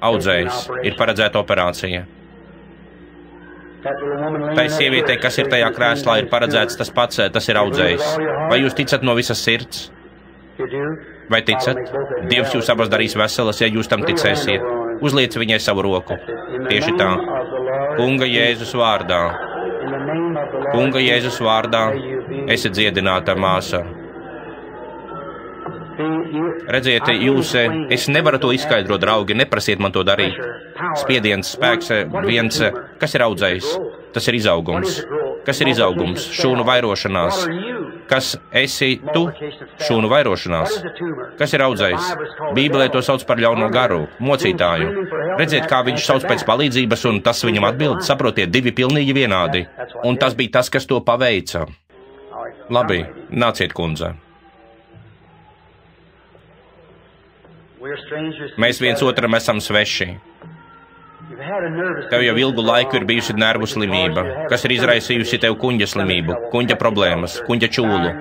audzējs, ir paredzēta operācija. Tai sievietei, kas ir tajā krēslā, ir paredzēts tas pats, tas ir audzējs. Vai jūs ticat no visas sirds? Vai ticat? Dievs jūs abas darīs veselas, ja jūs tam ticēsiet. Uzliec viņai savu roku. Tieši tā. Kunga Jēzus vārdā. Kunga Jēzus vārdā. Esi dziedināta, māsa. Redziet, es nevaru to izskaidrot, draugi, neprasiet man to darīt. Spiediens, spēks, viens, kas ir audzējs? Tas ir izaugums. Kas ir izaugums? Šūnu vairošanās. Kas esi tu? Šūnu vairošanās. Kas ir audzējs? Bībelē to sauc par ļauno garu, mocītāju. Redziet, kā viņš sauc pēc palīdzības, un tas viņam atbild. Saprotiet, divi pilnīgi vienādi. Un tas bija tas, kas to paveica. Labi, nāciet, kundze. Mēs viens otram esam sveši. Tev jau ilgu laiku ir bijusi nervu slimība, kas ir izraisījusi tev kuņģa slimību, kuņģa problēmas, kuņģa čūlu.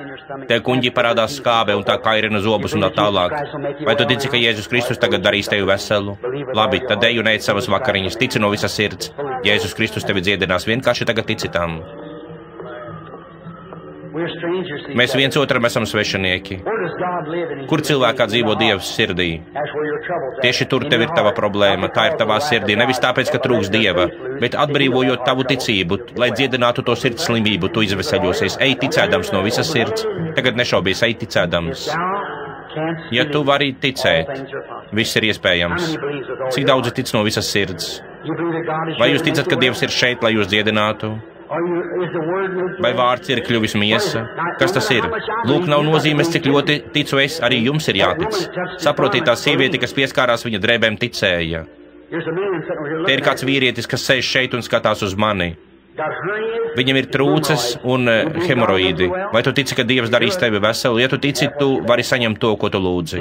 Tev kuņģi parādās skābe un tā kairina zobus un tā tālāk. Vai tu tici, ka Jēzus Kristus tagad darīs tevi veselu? Labi, tad ej un ēd savas vakariņas, tici no visas sirds. Jēzus Kristus tevi dziedinās, vienkārši tagad tici tam. Mēs viens otram esam svešinieki. Kur cilvēkā dzīvo Dievs sirdī? Tieši tur tev ir tava problēma, tā ir tavā sirdī. Nevis tāpēc, ka trūks Dieva, bet atbrīvojot tavu ticību, lai dziedinātu to sirds slimību, tu izveseļosies. Ej ticēdams no visas sirds. Tagad nešaubies, ej ticēdams. Ja tu vari ticēt, viss ir iespējams. Cik daudz tic no visas sirds? Vai jūs ticat, ka Dievs ir šeit, lai jūs dziedinātu? Vai vārds ir kļuvis miesa? Kas tas ir? Lūk, nav nozīmes, cik ļoti ticu es, arī jums ir jātic. Saprotiet, tā sieviete, kas pieskārās viņa drēbēm, ticēja. Te ir kāds vīrietis, kas sēž šeit un skatās uz mani. Viņam ir trūces un hemoroīdi. Vai tu tici, ka Dievs darīs tevi veselu? Ja tu tici, tu vari saņemt to, ko tu lūdzi.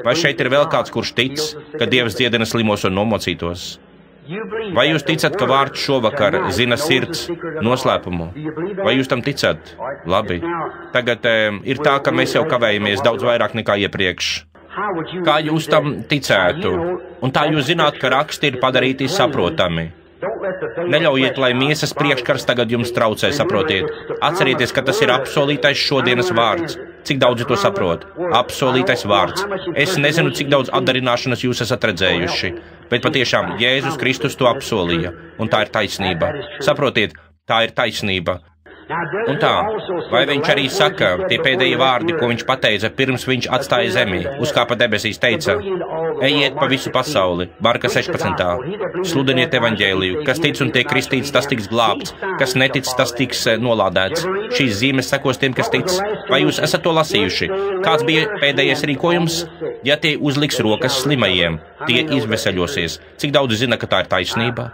Vai šeit ir vēl kāds, kurš tic, ka Dievs dziedina slimos un nomocītos? Vai jūs ticat, ka vārds šovakar zina sirds noslēpumu? Vai jūs tam ticat? Labi. Tagad ir tā, ka mēs jau kavējamies daudz vairāk nekā iepriekš. Kā jūs tam ticētu? Un tā jūs zināt, ka raksti ir padarīti saprotami. Neļaujiet, lai miesas priekškars tagad jums traucē, saprotiet. Atcerieties, ka tas ir apsolītais šodienas vārds. Cik daudzi to saprot? Apsolītais vārds. Es nezinu, cik daudz atdarināšanas jūs esat redzējuši, bet patiešām Jēzus Kristus to apsolīja, un tā ir taisnība. Saprotiet, tā ir taisnība. Un tā, vai viņš arī saka, tie pēdējie vārdi, ko viņš pateica, pirms viņš atstāja zemi, uzkāpa debesīs, teica, ejiet pa visu pasauli, Marka 16. Sludiniet evaņģēliju, kas tic un tiek kristīts, tas tiks glābts, kas netic, tas tiks nolādēts. Šīs zīmes sekos tiem, kas tic. Vai jūs esat to lasījuši? Kāds bija pēdējais rīkojums? Ja tie uzliks rokas slimajiem, tie izveseļosies. Cik daudz zina, ka tā ir taisnība?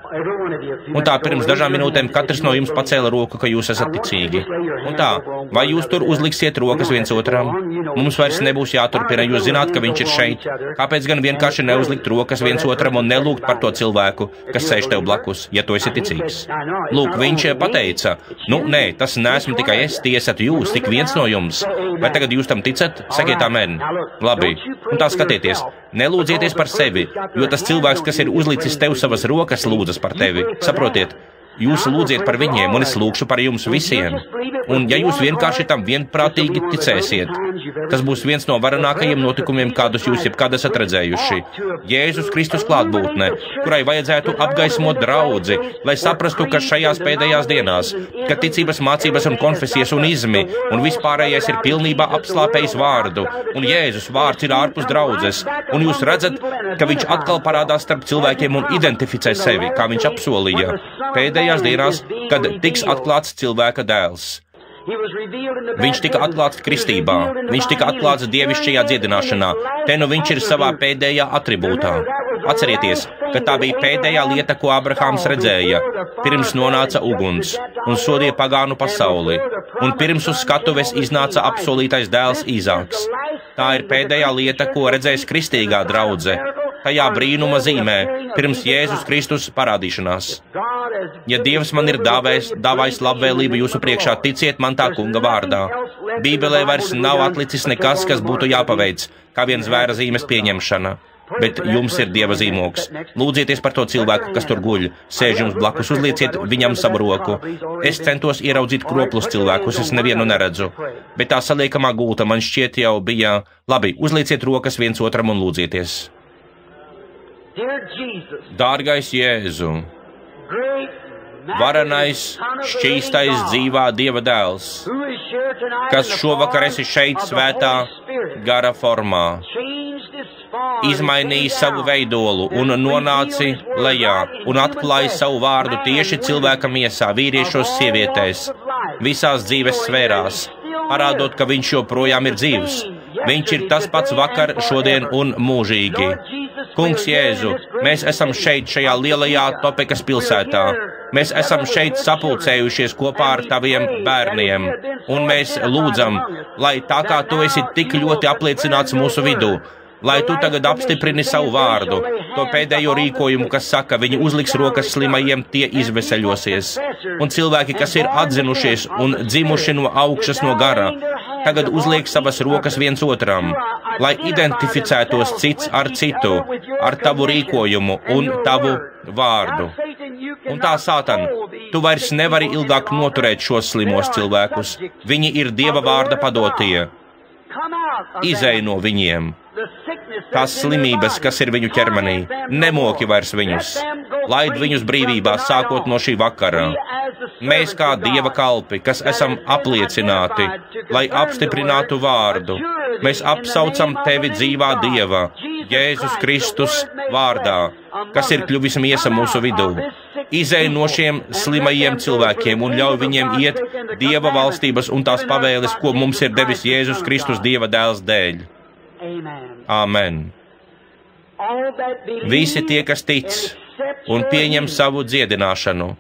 Un tā pirms dažām minūtēm katrs no jums pacēla roku, ka jūs esat ticīgi. Un tā, vai jūs tur uzliksiet rokas viens otram? Mums vairs nebūs jāturpina, jūs zināt, ka viņš ir šeit. Kāpēc gan vienkārši neuzlikt rokas viens otram un nelūgt par to cilvēku, kas sēž tev blakus, ja tu esi ticīgs? Lūk, viņš pateica, nē, tas neesmu tikai es, tie esat jūs, tik viens no jums. Vai tagad jūs tam ticat? Sakiet amen. Labi. Un tā skatieties, nelūdzieties par sevi, jo tas cilvēks, kas ir uzlicis tev savas rokas, lūdzas par tevi. Saprotiet, jūs lūdziet par viņiem, un es lūkšu par jums visiem. Un ja jūs vienkārši tam vienprātīgi ticēsiet, tas būs viens no varenākajiem notikumiem, kādus jūs jebkad esat redzējuši. Jēzus Kristus klātbūtne, kurai vajadzētu apgaismot draudzi, lai saprastu, ka šajās pēdējās dienās, kad ticības mācības un konfesijas un izmi un vispārējais ir pilnībā apslāpējis vārdu, un Jēzus vārds ir ārpus draudzes, un jūs redzat, ka viņš atkal parādās starp cilvēkiem un identificē sevi, kā viņš apsolīja. Pēdējās dienās, kad tiks atklāts cilvēka dēls. Viņš tika atklāts kristībā, viņš tika atklāts dievišķajā dziedināšanā, te nu viņš ir savā pēdējā atribūtā. Atcerieties, ka tā bija pēdējā lieta, ko Abrahāms redzēja, pirms nonāca uguns un sodīja pagānu pasauli, un pirms uz skatuves iznāca apsolītais dēls Īzāks. Tā ir pēdējā lieta, ko redzēs kristīgā draudze. tajā brīnuma zīmē, pirms Jēzus Kristus parādīšanās. Ja Dievs man ir dāvājis labvēlību jūsu priekšā, ticiet man tā kunga vārdā. Bībelē vairs nav atlicis nekas, kas būtu jāpaveic, kā vien zvēra zīmes pieņemšana. Bet jums ir Dieva zīmogs. Lūdzieties par to cilvēku, kas tur guļ. Sēž jums blakus, uzlieciet viņam savu roku. Es centos ieraudzīt kroplus cilvēkus, es nevienu neredzu. Bet tā saliekamā gulta man šķiet jau bija. Labi, uzlieciet rokas viens otram un lūdzieties. Dārgais Jēzu, varenais, šķīstais dzīvā Dieva dēls, kas šovakar esi šeit svētā gara formā, izmainīja savu veidolu un nonāci lejā un atklāja savu vārdu tieši cilvēka miesā, vīriešos, sievietēs, visās dzīves sfērās, parādot, ka viņš joprojām ir dzīvs. Viņš ir tas pats vakar, šodien un mūžīgi. Kungs Jēzu, mēs esam šeit, šajā lielajā Topekas pilsētā. Mēs esam šeit sapulcējušies kopā ar taviem bērniem, un mēs lūdzam, lai tā kā tu esi tik ļoti apliecināts mūsu vidū, lai tu tagad apstiprini savu vārdu, to pēdējo rīkojumu, kas saka, viņi uzliks rokas slimajiem, tie izveseļosies. Un cilvēki, kas ir atzinušies un dzimuši no augšas no gara, tagad uzliek savas rokas viens otram, lai identificētos cits ar citu, ar tavu rīkojumu un tavu vārdu. Un tā, Sātan, tu vairs nevari ilgāk noturēt šos slimos cilvēkus. Viņi ir Dieva vārda padotie. Izej no viņiem. Tās slimības, kas ir viņu ķermenī, nemoki vairs viņus. Laid viņus brīvībā, sākot no šī vakara. Mēs kā Dieva kalpi, kas esam apliecināti, lai apstiprinātu vārdu, mēs apsaucam tevi dzīvā Dieva, Jēzus Kristus vārdā, kas ir kļuvis miesa mūsu vidū. Izej no šiem slimajiem cilvēkiem un ļauj viņiem iet Dieva valstības un tās pavēles, ko mums ir devis Jēzus Kristus Dieva dēls dēļ. Āmen. Visi tie, kas tic un pieņem savu dziedināšanu,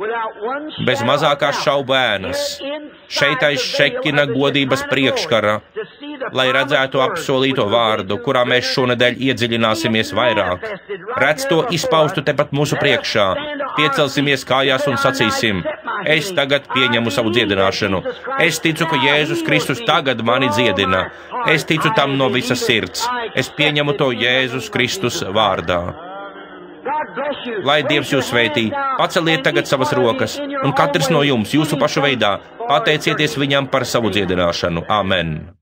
bez mazākās šaubu ēnas, šeit aiz Šekina godības priekškara, lai redzētu apsolīto vārdu, kurā mēs šonedēļ iedziļināsimies vairāk. Redz to izpaustu tepat mūsu priekšā, piecelsimies kājās un sacīsim, es tagad pieņemu savu dziedināšanu. Es ticu, ka Jēzus Kristus tagad mani dziedina. Es ticu tam no visas sirds. Es pieņemu to Jēzus Kristus vārdā. Lai Dievs jūs sveitī, paceliet tagad savas rokas, un katrs no jums, jūsu pašu veidā, pateicieties viņam par savu dziedināšanu. Āmen.